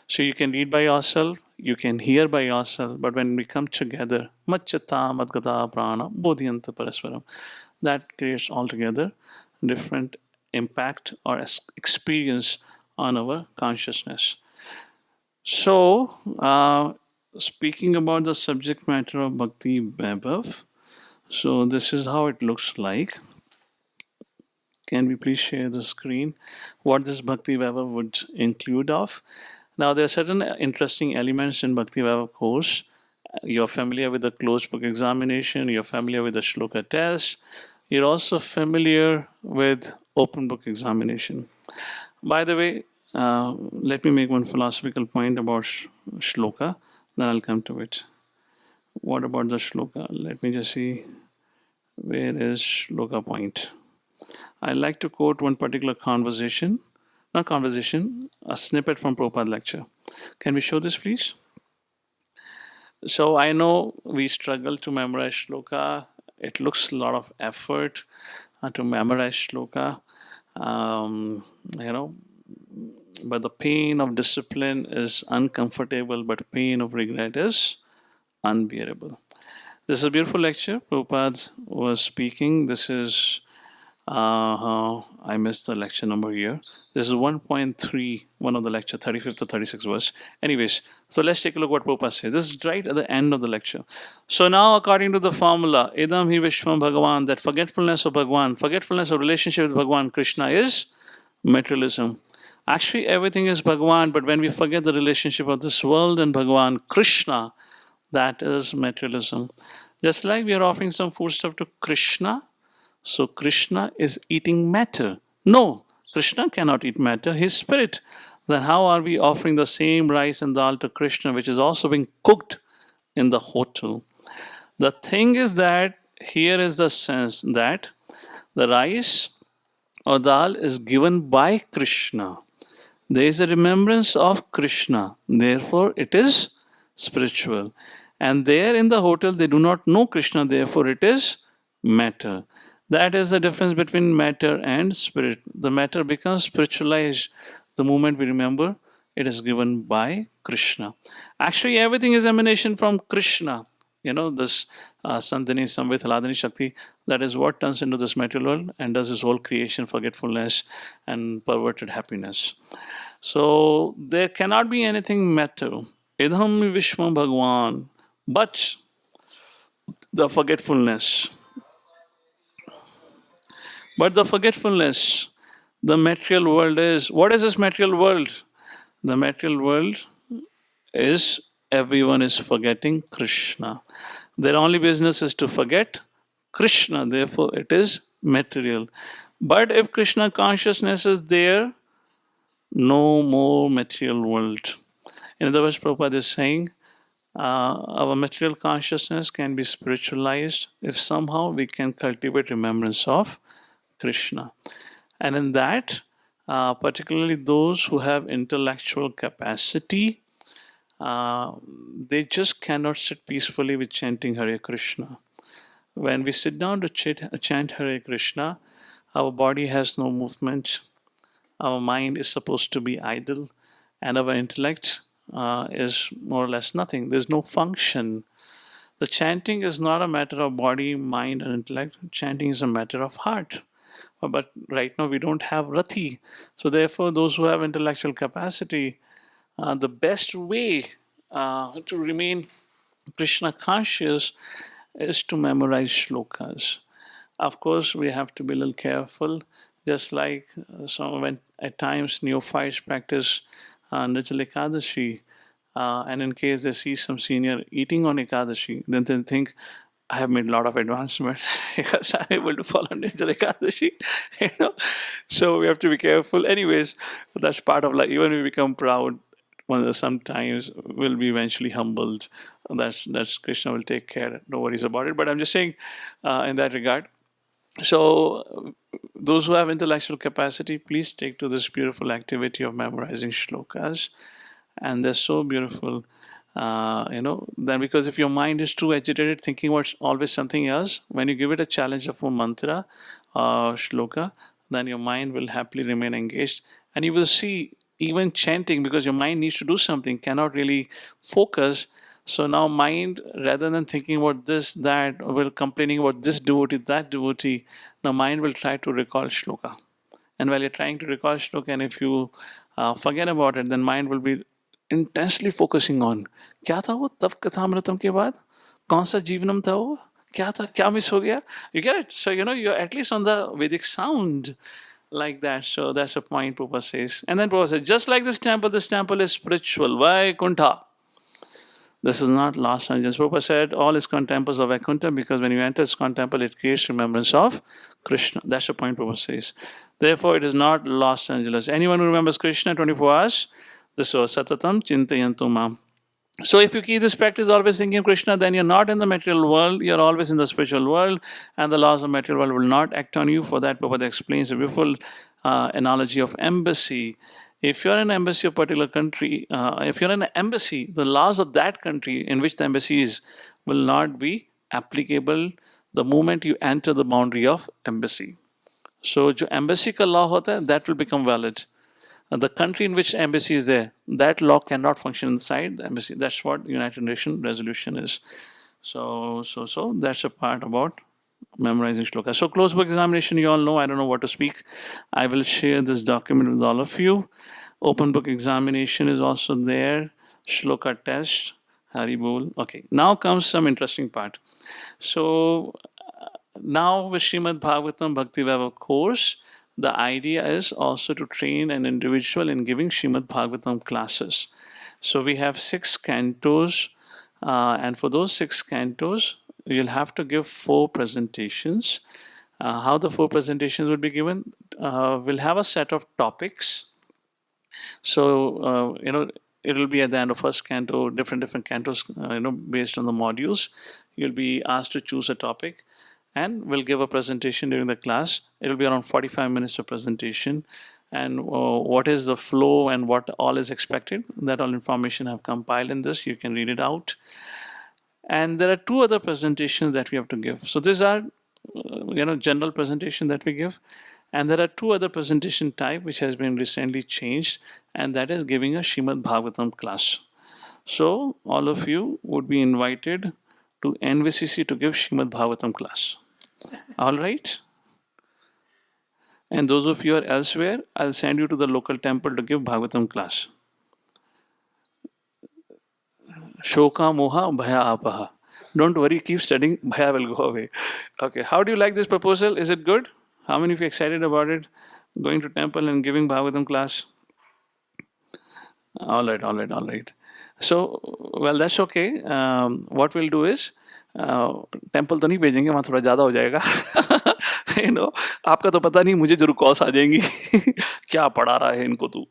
So you can read by yourself, you can hear by yourself, but when we come together, Machchata Madgata Prana Bodhyanta Parasparam, that creates altogether different impact or experience on our consciousness. So, speaking about the subject matter of Bhakti Vaibhav, so this is how it looks like. Can we please share the screen? What this Bhakti Vaibhav would include of? Now, there are certain interesting elements in Bhakti Vaibhav course. You're familiar with the closed book examination, you're familiar with the shloka test, you're also familiar with open book examination. By the way, let me make one philosophical point about shloka, then I'll come to it. What about the shloka? Let me just see, where is shloka point? I like to quote one particular conversation not conversation, a snippet from Prabhupada lecture. Can we show this, please? So I know we struggle to memorize shloka. It looks a lot of effort to memorize shloka. Um, you know, but the pain of discipline is uncomfortable, but pain of regret is unbearable. This is a beautiful lecture. Prabhupada was speaking. This is I missed the lecture number here. This is 1.3, one of the lecture, 35th to 36th verse. Anyways, so let's take a look what Prabhupada says. This is right at the end of the lecture. So now, according to the formula, Idam hi Vishwam Bhagavan, that forgetfulness of Bhagavan, forgetfulness of relationship with Bhagavan, Krishna is materialism. Actually, everything is Bhagavan, but when we forget the relationship of this world and Bhagavan, Krishna, that is materialism. Just like we are offering some food stuff to Krishna, so Krishna is eating matter. No, Krishna cannot eat matter, he's spirit. Then how are we offering the same rice and dal to Krishna, which is also being cooked in the hotel? The thing is that here is the sense that the rice or dal is given by Krishna. There is a remembrance of Krishna, therefore it is spiritual. And there in the hotel they do not know Krishna, therefore it is matter. That is the difference between matter and spirit. The matter becomes spiritualized the moment we remember it is given by Krishna. Actually, everything is emanation from Krishna. This Sandhini, Samvit, Haladini Shakti, that is what turns into this material world and does this whole creation, forgetfulness, and perverted happiness. So there cannot be anything matter. Idham Vishwam Bhagwan. But the forgetfulness. But the forgetfulness, the material world is. What is this material world? The material world is everyone is forgetting Krishna. Their only business is to forget Krishna, therefore it is material. But if Krishna consciousness is there, no more material world. In other words, Prabhupada is saying, our material consciousness can be spiritualized if somehow we can cultivate remembrance of Krishna. And in that, particularly those who have intellectual capacity, they just cannot sit peacefully with chanting Hare Krishna. When we sit down to chant Hare Krishna, our body has no movement, our mind is supposed to be idle, and our intellect is more or less nothing. There's no function. The chanting is not a matter of body, mind, and intellect. Chanting is a matter of heart. But right now we don't have rati. So therefore, those who have intellectual capacity, the best way to remain Krishna conscious is to memorize shlokas. Of course, we have to be a little careful. Just like when at times neophytes practice Nirjala Ekadashi, and in case they see some senior eating on Ekadashi, then they think, I have made a lot of advancement because I'm able to follow Nirjala Ekadashi. So we have to be careful. Anyways, that's part of life. Even if we become proud, sometimes we'll be eventually humbled. That's Krishna will take care. No worries about it. But I'm just saying, in that regard. So those who have intellectual capacity, please take to this beautiful activity of memorizing shlokas, and they're so beautiful. Then because if your mind is too agitated, thinking about always something else, when you give it a challenge of a mantra or shloka, then your mind will happily remain engaged, and you will see even chanting, because your mind needs to do something, cannot really focus. So now mind, rather than thinking about this, that, or complaining about this devotee, that devotee, now mind will try to recall shloka. And while you're trying to recall shloka, and if you forget about it, then mind will be intensely focusing on क्या था वो तब कथामृतम के बाद कौन सा जीवनम था वो क्या था क्या मिस हो गया. You get it? So you're at least on the Vedic sound like that. So that's a point Prabhupada says. And then Prabhupada says, just like this temple is spiritual. Vaikuntha. This is not Los Angeles. Prabhupada said all ISKCON temples are Vaikuntha because when you enter ISKCON temple, it creates remembrance of Krishna. That's the point Prabhupada says. Therefore, it is not Los Angeles. Anyone who remembers Krishna 24 hours, this was Satatam Chintayantu Mam. So if you keep this practice always thinking of Krishna, then you're not in the material world, you're always in the spiritual world, and the laws of material world will not act on you. For that, Prabhupada explains a beautiful analogy of embassy. If you're an embassy of a particular country, if you're an embassy, the laws of that country in which the embassy is will not be applicable the moment you enter the boundary of embassy. So, जो embassy का law होता है, that will become valid. And the country in which embassy is there, that law cannot function inside the embassy. That's what United Nations resolution is. So that's a part about memorizing shloka. So close book examination, you all know. I don't know what to speak. I will share this document with all of you. Open book examination is also there. Shloka test. Hari bol. Okay. Now comes some interesting part. So now with Srimad Bhagavatam Bhakti Vaibhav course, the idea is also to train an individual in giving Srimad Bhagavatam classes. So we have 6 cantos, and for those 6 cantos, you'll have to give 4 presentations. How the 4 presentations would be given? We'll have a set of topics. So it will be at the end of first canto, different cantos, based on the modules. You'll be asked to choose a topic, and we'll give a presentation during the class. It'll be around 45 minutes of presentation. And what is the flow and what all is expected, that all information I've compiled in this. You can read it out. And there are 2 other presentations that we have to give. So these are general presentation that we give. And there are 2 other presentation type which has been recently changed, and that is giving a Srimad Bhagavatam class. So all of you would be invited to NVCC to give Srimad Bhagavatam class. All right? And those of you who are elsewhere, I'll send you to the local temple to give Bhagavatam class. Shoka moha bhaya apaha. Don't worry, keep studying, bhaya will go away. Okay, how do you like this proposal? Is it good? How many of you are excited about it? Going to temple and giving Bhagavatam class? All right. So, well, that's okay. What we'll do is, temple तो नहीं भेजेंगे, वहाँ थोड़ा ज़्यादा हो जाएगा. आपका तो पता नहीं, मुझे जरूर कॉल्स आ जाएंगी. क्या पढ़ा रहा है इनको तू.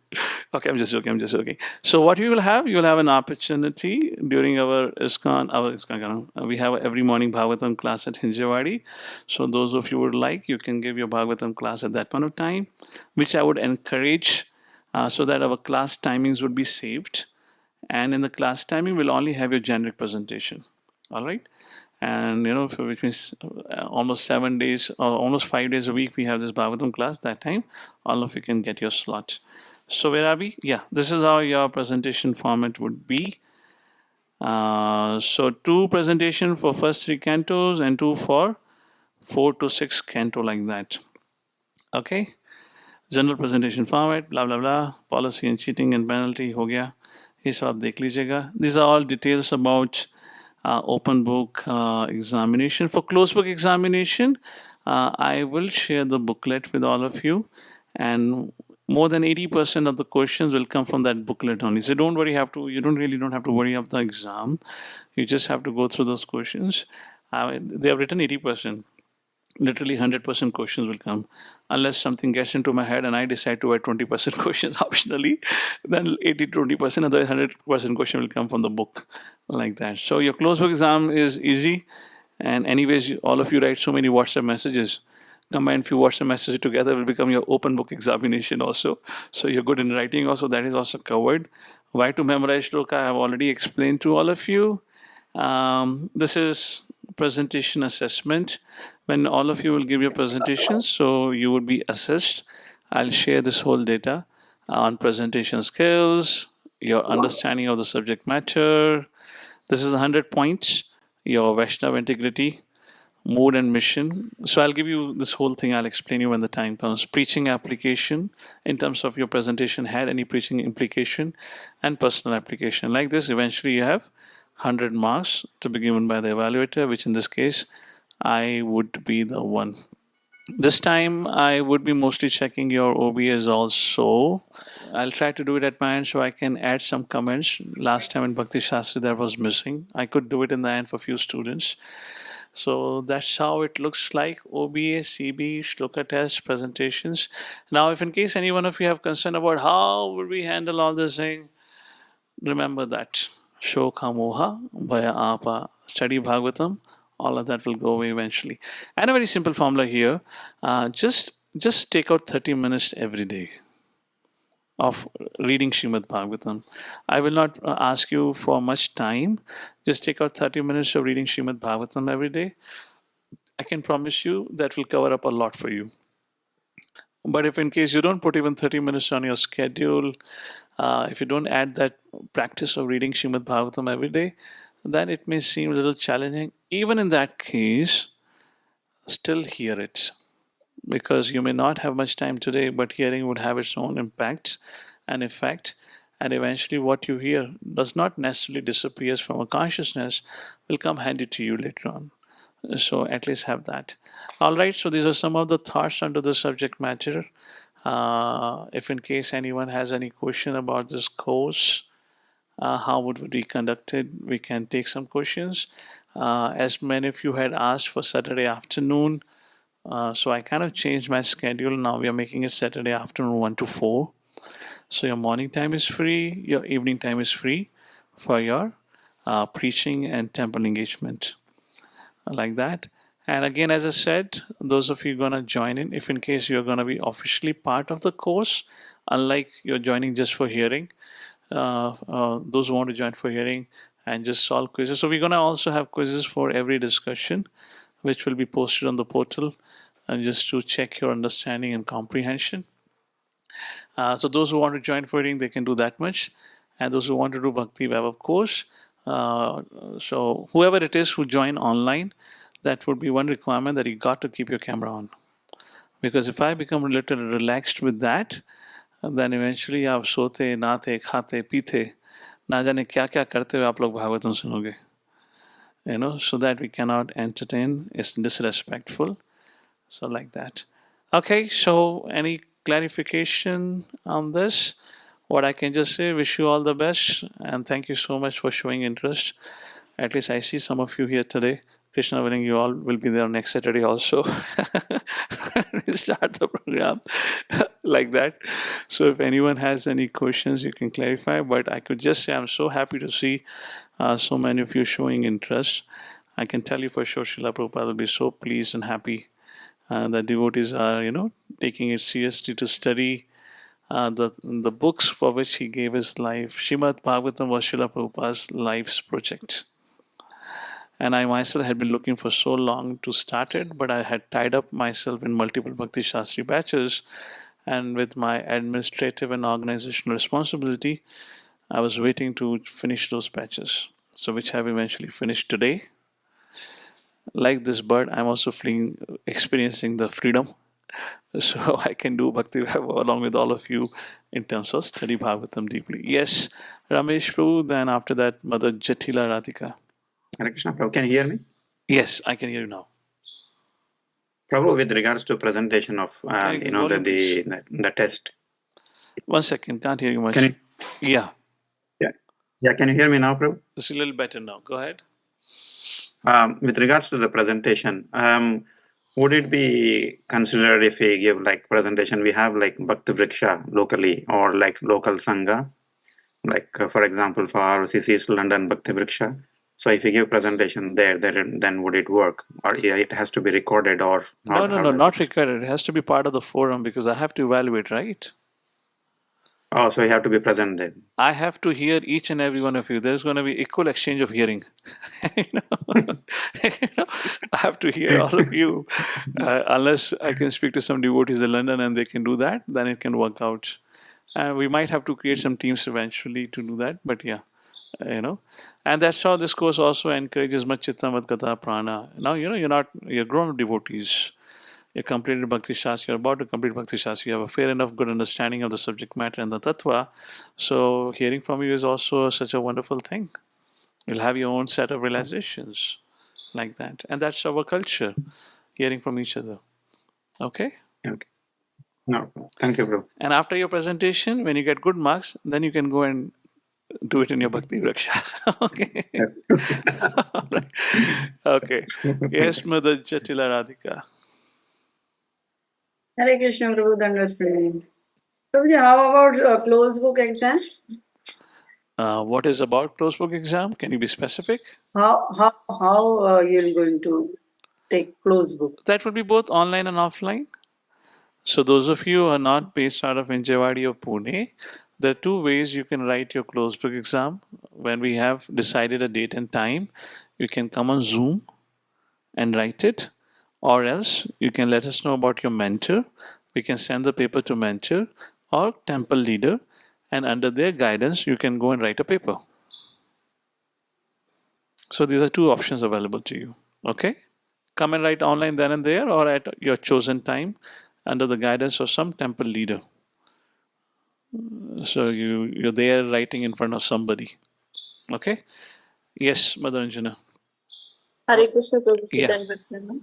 Okay, I'm just joking. So what you will have an opportunity during our ISKCON, we have every morning Bhagavatam class at Hinjawadi. So those of you would like, you can give your Bhagavatam class at that point of time, which I would encourage, so that our class timings would be saved. And in the class timing, we'll only have your generic presentation. All right? And, which means almost 7 days, or almost 5 days a week, we have this Bhagavatam class. That time, all of you can get your slot. So where are we? Yeah, this is how your presentation format would be. So 2 presentation for first 3 cantos and 2 for 4 to 6 canto, like that. Okay? General presentation format, blah, blah, blah. Policy and cheating and penalty, ho gaya. ये सब आप देख लीजिएगा. These are all details about open book examination. For closed book examination, I will share the booklet with all of you, and more than 80% of the questions will come from that booklet only. So don't worry, you don't have to worry about the exam. You just have to go through those questions. They have written 80%. Literally 100% questions will come, unless something gets into my head and I decide to write 20% questions optionally. Then 80-20%, other 100% question will come from the book, like that. So your closed book exam is easy, and anyways, all of you write so many WhatsApp messages. Combine few WhatsApp messages together will become your open book examination also. So you're good in writing also. That is also covered. Why to memorize shloka, I have already explained to all of you. This is presentation assessment. When all of you will give your presentations, so you would be assessed. I'll share this whole data on presentation skills, your understanding of the subject matter. This is 100 points, your Vaishnav integrity, mood and mission. So I'll give you this whole thing. I'll explain you when the time comes. Preaching application, in terms of your presentation had any preaching implication, and personal application. Like this, eventually you have 100 marks to be given by the evaluator, which in this case, I would be the one. This time, I would be mostly checking your OBS also. I'll try to do it at my end so I can add some comments. Last time in Bhakti Shastri, that was missing. I could do it in the end for few students. So that's how it looks like. OBA, CB, Shloka test, presentations. Now, if in case any one of you have concern about how would we handle all this thing, remember that. Shoka moha bhaya apa. Study Bhagavatam. All of that will go away eventually. And a very simple formula here. Just just take out 30 minutes every day of reading Srimad Bhagavatam. I will not ask you for much time. Just take out 30 minutes of reading Srimad Bhagavatam every day. I can promise you that will cover up a lot for you. But if in case you don't put even 30 minutes on your schedule, if you don't add that practice of reading Srimad Bhagavatam every day, then it may seem a little challenging. Even in that case, still hear it, because you may not have much time today, but hearing would have its own impact and effect. And eventually, what you hear does not necessarily disappear from a consciousness, will come handy to you later on. So, at least have that. All right, so these are some of the thoughts under the subject matter. If in case anyone has any question about this course, how would it be conducted, we can take some questions. As many of you had asked for Saturday afternoon, so I kind of changed my schedule. Now we are making it Saturday afternoon 1 to 4. So your morning time is free, your evening time is free for your preaching and temple engagement, like that. And again, as I said, those of you going to join in, if in case you're going to be officially part of the course, unlike you're joining just for hearing, those who want to join for hearing and just solve quizzes. So we're going to also have quizzes for every discussion, which will be posted on the portal, and just to check your understanding and comprehension. So those who want to join for hearing, they can do that much. And those who want to do Bhakti Vaibhav course, so whoever it is who join online, that would be one requirement, that you got to keep your camera on. Because if I become a little relaxed with that, then eventually आप सोते नाते खाते पीते ना जाने क्या क्या करते हुए आप लोग भागवतम सुनोगे, so that we cannot entertain, it's disrespectful. So like that. Okay, so any clarification on this? What I can just say, wish you all the best, and thank you so much for showing interest. At least I see some of you here today. Krishna willing, you all will be there next Saturday also. We start the program like that. So if anyone has any questions, you can clarify. But I could just say I'm so happy to see so many of you showing interest. I can tell you for sure, Srila Prabhupada will be so pleased and happy that devotees are, taking it seriously to study the books for which he gave his life. Srimad Bhagavatam was Srila Prabhupada's life's project. And I myself had been looking for so long to start it, but I had tied up myself in multiple Bhakti Shastri batches. And with my administrative and organizational responsibility, I was waiting to finish those batches. So, which have eventually finished today. Like this bird, I'm also experiencing the freedom. So I can do Bhakti Vaibhav along with all of you in terms of study Bhagavatam deeply. Yes, Ramesh Prabhu, then after that, Mother Jatila Radhika. Hare Krishna, Prabhu, can you hear me? Yes, I can hear you now. Prabhu, with regards to presentation of the test. 1 second, can't hear you much. Yeah, can you hear me now, Prabhu? It's a little better now. Go ahead. With regards to the presentation, would it be considered if we give like presentation, we have like Bhakti Vriksha locally or like local Sangha, like for example for ROCC's London Bhakti Vriksha. So if you give presentation there, then would it work? Or it has to be recorded or... No, not recorded. It has to be part of the forum because I have to evaluate, right? Oh, so you have to be present then. I have to hear each and every one of you. There's going to be equal exchange of hearing. I have to hear all of you. Unless I can speak to some devotees in London and they can do that, then it can work out. We might have to create some teams eventually to do that, but yeah, And that's how this course also encourages Machitta Madgata Prana. Now, you're grown devotees. You completed Bhakti Shastri, you're about to complete Bhakti Shastri, you have a fair enough good understanding of the subject matter and the tattva. So hearing from you is also such a wonderful thing. You'll have your own set of realizations like that. And that's our culture, hearing from each other. Okay? Okay. No, thank you, bro. And after your presentation, when you get good marks, then you can go and do it in your Bhakti Vriksha. Okay? Right. Okay. Yes, Mother Jatila Radhika. Hare Krishna, Prabhu Dandat. Prabhuji, how about closed book exam? What is about closed book exam? Can you be specific? How you're going to take closed book? That would be both online and offline. So those of you who are not based out of Injawadi or Pune, there are two ways you can write your closed book exam. When we have decided a date and time, you can come on Zoom and write it, or else you can let us know about your mentor. We can send the paper to mentor or temple leader, and under their guidance, you can go and write a paper. So these are two options available to you. Okay? Come and write online then and there, or at your chosen time under the guidance of some temple leader. So you're there writing in front of somebody. Okay? Yes, Madharanjana. Hare Krishna, Prabhuji, Yeah. Dandavat.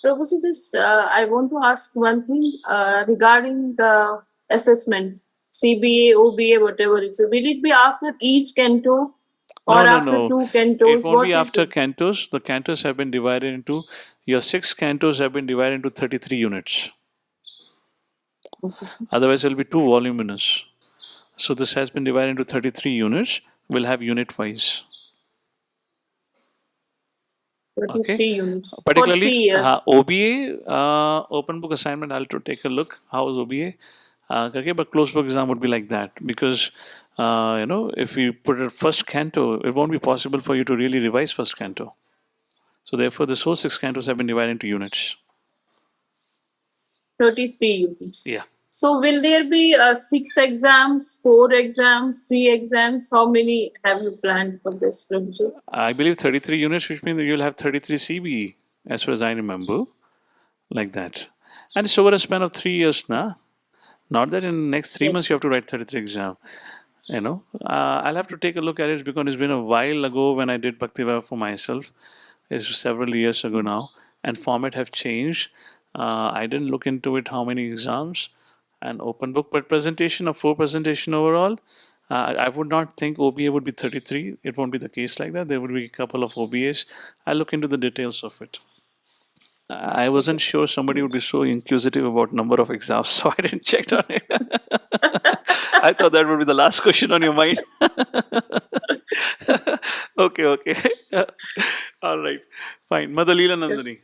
Prabhuji, just I want to ask one thing regarding the assessment, CBA, OBA, whatever it's. Will it be after each canto or after No. two It cantos? won't be What is after it? cantos. The cantos have been divided into, your 6 cantos have been divided into 33 units. Otherwise, it will be too voluminous. So this has been divided into 33 units. We'll have unit wise. 33 Okay. units for 3 Particularly years. OBA, open book assignment, I'll to take a look. How is OBA? Okay, but closed book exam would be like that because if you put a first canto, it won't be possible for you to really revise first canto. So therefore, the whole 6 cantos have been divided into units. 33 units. Yeah. So will there be 6 exams, 4 exams, 3 exams? How many have you planned for this, Prabhuji? I believe 33 units, which means you'll have 33 CBE, as far as I remember, like that. And it's over a span of 3 years now. Not that in the next 3 months Yes. you have to write 33 exam. I'll have to take a look at it because it's been a while ago when I did Bhakti Vaibhav for myself. It's several years ago now, and format have changed. I didn't look into it how many exams and open book, but presentation of 4 presentation overall. I would not think OBA would be 33. It won't be the case like that. There would be a couple of OBAs. I'll look into the details of it. I wasn't sure somebody would be so inquisitive about number of exams, so I didn't check on it. I thought that would be the last question on your mind. Okay. All right. Fine. Mother Leela Nandini.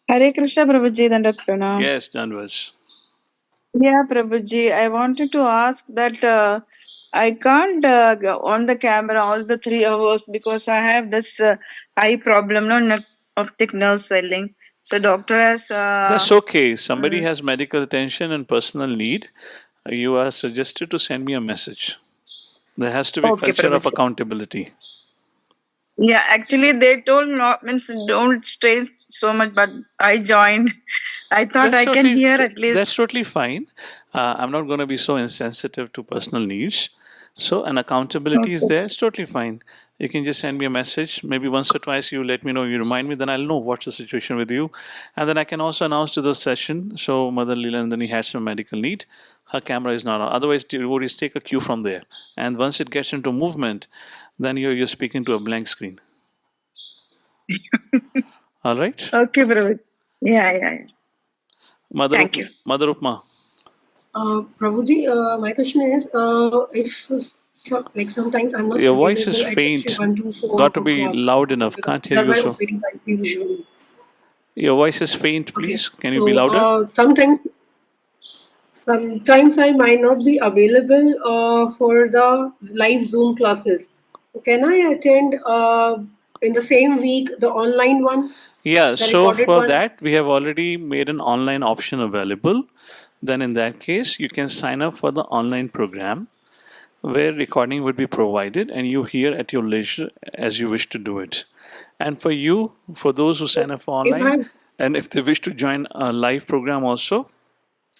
Hare Krishna, Prabhuji, Dandavat Pranam. Yes, Janvas. Yeah, Prabhuji, I wanted to ask that I can't go on the camera all the 3 hours because I have this eye problem, no optic nerve swelling. So doctor has. That's okay. Somebody has medical attention and personal need. You are suggested to send me a message. There has to be a Okay, culture of Prabhuji. accountability. Yeah, actually they told not means don't stay so much, but I joined. I thought That's I can totally hear at least. that's totally fine. I'm not going to be so insensitive to personal needs. So an accountability is Okay. there. It's totally fine. You can just send me a message. Maybe once or twice you let me know. You remind me. Then I'll know what's the situation with you, and then I can also announce to the session. So Mother Leela Nandini had some medical need. Her camera is not on. Otherwise, devotees take a cue from there. And once it gets into movement, then you're speaking to a blank screen. All right. Okay, Prabhuji. Yeah. Mother Thank you. Mother Upma. Prabhuji, my question is, if like sometimes I'm not Your voice available is at faint. 1 to 4 Got to be o'clock loud enough. because Can't these hear are you my so. operating time usually. Your voice is faint, Okay, please. Can you so be louder? sometimes I might not be available for the live Zoom classes. Can I attend in the same week the online one, Yeah, the so recorded for one? that, we have already made an online option available. Then, in that case, you can sign up for the online program where recording would be provided and you hear at your leisure as you wish to do it. And for you, for those who sign up for If online, I'm and if they wish to join a live program also,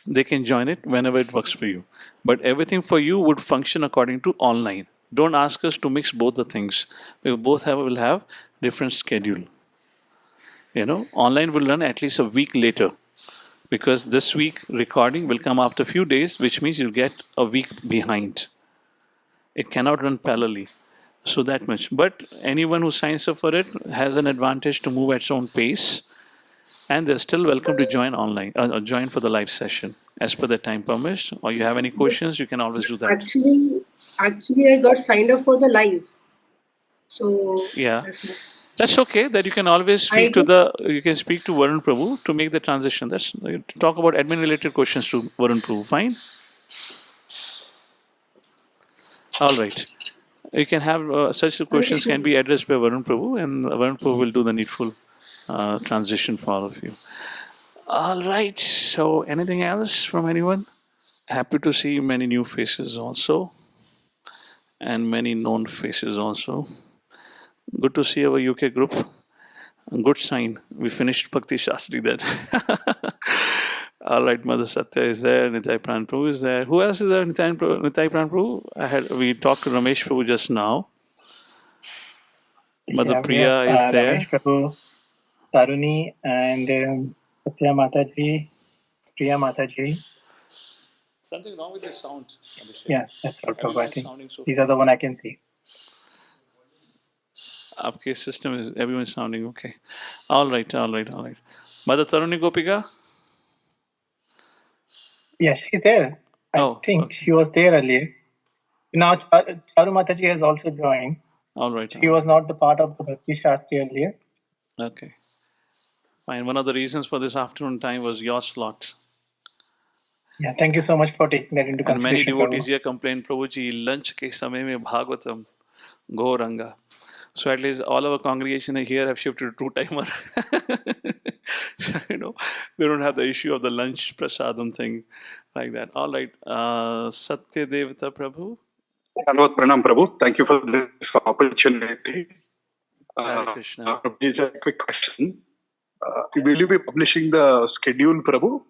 they can join it whenever it works for you. But everything for you would function according to online. Don't ask us to mix both the things because both will have different schedule. Online will run at least a week later because this week recording will come after a few days, which means you get a week behind. It cannot run parallelly. So that much. But anyone who signs up for it has an advantage to move at its own pace, and they're still welcome to join online or join for the live session as per the time permits. Or you have any questions, you can always do that. actually I got signed up for the live. So Yeah. that's what. That's okay. That you can always I speak to Varun Prabhu to make the transition. That's talk about admin related questions to Varun Prabhu. Fine. All right. You can have such questions can be addressed by Varun Prabhu, and Varun Prabhu will do the needful transition for all of you. All right. So, anything else from anyone? Happy to see many new faces also, and many known faces also. Good to see our UK group. Good sign. We finished Bhakti Shastri then. All right, Mother Satya is there. Nitai Pran Prabhu is there. Who else is there? Nitai Pran Prabhu. We talked to Ramesh Prabhu just now. Mother Yeah, we have Priya is there. Ramesh Prabhu, Taruni, and Satya Mataji, Priya Mataji. Something wrong with the sound, Abhishek. Yeah, that's all, Prabhu. I Everyone's think sounding so these are the one I can see. आपके system is everyone sounding okay. All right. Mother Taruni Gopika? Yeah, she's there. I think Okay. she was there earlier. Now Charu Mataji has also joined. All right. She was not the part of the Bhakti Shastri earlier. Okay. Fine. One of the reasons for this afternoon time was your slot. Yeah, thank you so much for taking that into And many consideration, devotees Prabhu. here complained, Prabhuji, lunch ke samay mein Bhagavatam, Gauranga. So at least all our congregation here have shifted to two-timer. So, they don't have the issue of the lunch prasadam thing like that. All right. Satya Devata Prabhu. Anvat Pranam Prabhu. Thank you for this opportunity. Hare Krishna. Prabhuji, a quick question. Will you be publishing the schedule, Prabhu?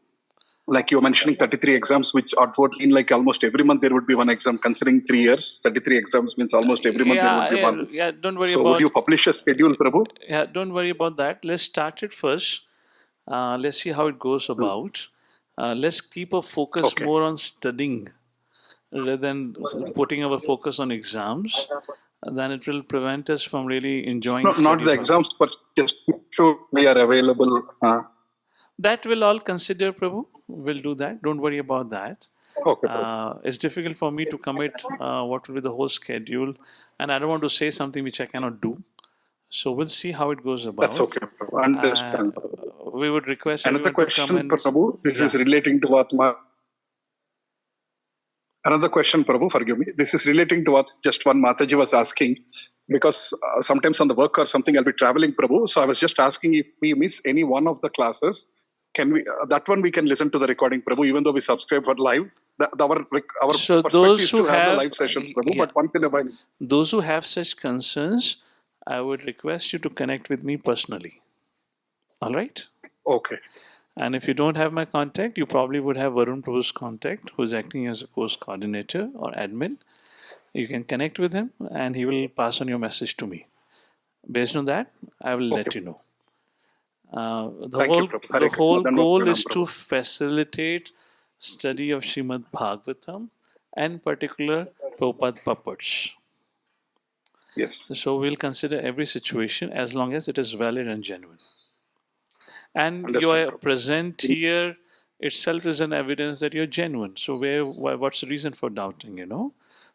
Like you were mentioning 33 exams, which would mean like almost every month there would be one exam. Considering 3 years, 33 exams means almost every month there would be one. Yeah, don't worry So about. would you publish a schedule, Prabhu? Yeah, don't worry about that. Let's start it first. Let's see how it goes about. Let's keep a focus Okay. more on studying rather than putting our focus on exams. Then it will prevent us from really enjoying No, study. not the Bhakti. exams, but just sure we are available. That will all consider, Prabhu. We'll do that. Don't worry about that. Okay, Prabhu. It's difficult for me to commit what will be the whole schedule, and I don't want to say something which I cannot do. So we'll see how it goes about. That's okay, Prabhu. Understand. We would request Another everyone to come question, and. Prabhu. This is relating to what Another question, Prabhu, forgive me. This is relating to what just one Mataji was asking, because sometimes on the work or something I'll be traveling, Prabhu. So I was just asking if we miss any one of the classes, can we? That one we can listen to the recording, Prabhu, even though we subscribe for live. Our So perspective those is who to have the have live sessions, Prabhu. But once in a while, those who have such concerns, I would request you to connect with me personally. All right. okay. And if you don't have my contact, you probably would have Varun Prabhu's contact, who's acting as a course coordinator or admin. You can connect with him and he will pass on your message to me. Based on that, I will let you know. Thank you, Prabhu. Hare The whole Krishna. goal Pranam, is to Prabhu. facilitate study of Srimad Bhagavatam and particular Prabhupada puppets. Yes. So we'll consider every situation as long as it is valid and genuine. And Understood, your Prabhu. present here itself is an evidence that you're genuine. So what's the reason for doubting,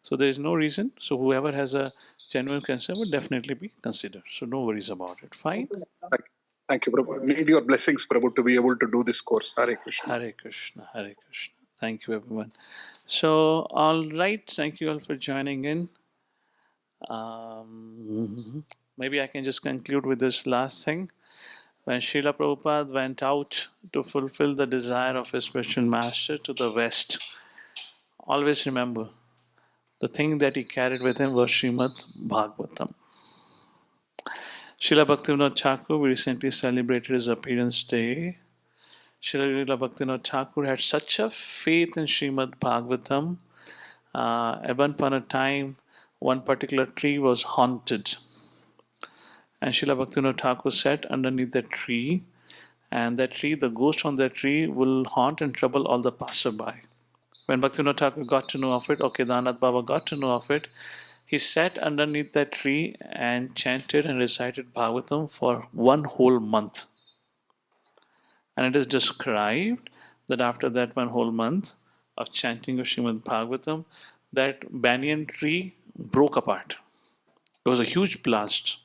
So there is no reason. So whoever has a genuine concern would definitely be considered. So no worries about it. Fine? Thank you, Prabhu. Need your blessings, Prabhu, to be able to do this course. Hare Krishna. Hare Krishna. Hare Krishna. Thank you, everyone. So, all right. Thank you all for joining in. Maybe I can just conclude with this last thing. When Srila Prabhupada went out to fulfill the desire of his spiritual master to the West, always remember the thing that he carried with him was Srimad Bhagavatam. Srila Bhaktivinoda Thakur, we recently celebrated his appearance day. Srila Bhaktivinoda Thakur had such a faith in Srimad Bhagavatam. At one point of time, one particular tree was haunted. And Srila Bhaktivinoda Thakur sat underneath that tree, and that tree, the ghost on that tree will haunt and trouble all the passerby. When Bhaktivinoda Thakur got to know of it, or Kedarnath Baba got to know of it, he sat underneath that tree and chanted and recited Bhagavatam for 1 whole month. And it is described that after that 1 whole month of chanting of Srimad Bhagavatam, that banyan tree broke apart. It was a huge blast.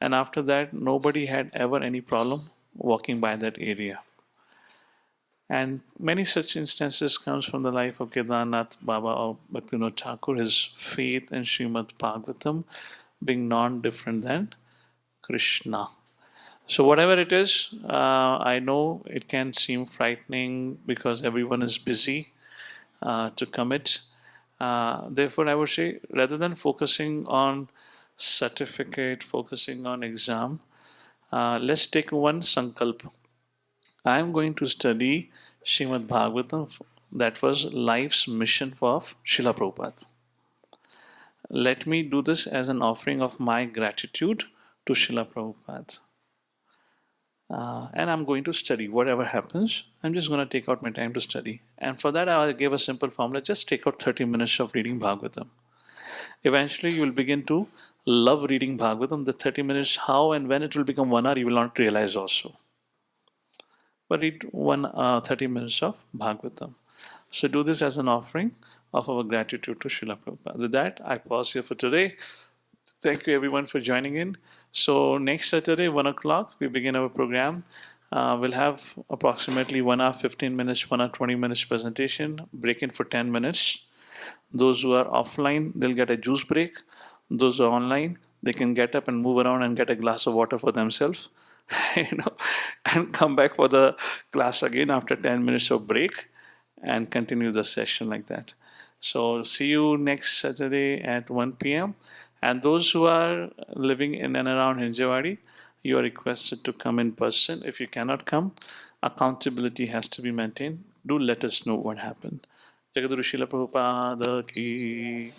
And after that, nobody had ever any problem walking by that area. And many such instances comes from the life of Kedarnath Baba or Bhaktivinoda Thakur, his faith in Srimad Bhagavatam being non-different than Krishna. So whatever it is, I know it can seem frightening because everyone is busy to commit. Therefore, I would say rather than focusing on certificate, focusing on exam, let's take one sankalp. I am going to study Srimad Bhagavatam. That was life's mission of Srila Prabhupada. Let me do this as an offering of my gratitude to Srila Prabhupada. And I'm going to study whatever happens. I'm just going to take out my time to study. And for that, I gave a simple formula just take out 30 minutes of reading Bhagavatam. Eventually, you will begin to love reading Bhagavatam. The 30 minutes, how and when it will become 1 hour, you will not realize also. But read 30 minutes of Bhagavatam. So do this as an offering of our gratitude to Srila Prabhupada. With that, I pause here for today. Thank you everyone for joining in. So next Saturday, 1 o'clock, we begin our program. We'll have approximately 1 hour 15 minutes, 1 hour 20 minutes presentation, break in for 10 minutes. Those who are offline, they'll get a juice break. Those who are online, they can get up and move around and get a glass of water for themselves. And come back for the class again after 10 minutes of break and continue the session like that. So see you next Saturday at 1 p.m. And those who are living in and around Hinjawadi, you are requested to come in person. If you cannot come, accountability has to be maintained. Do let us know what happened. Jagadguru Srila Prabhupada ki,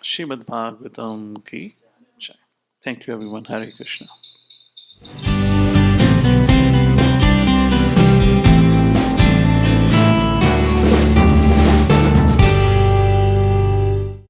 Srimad Bhagavatam ki. Thank you everyone. Hare Krishna.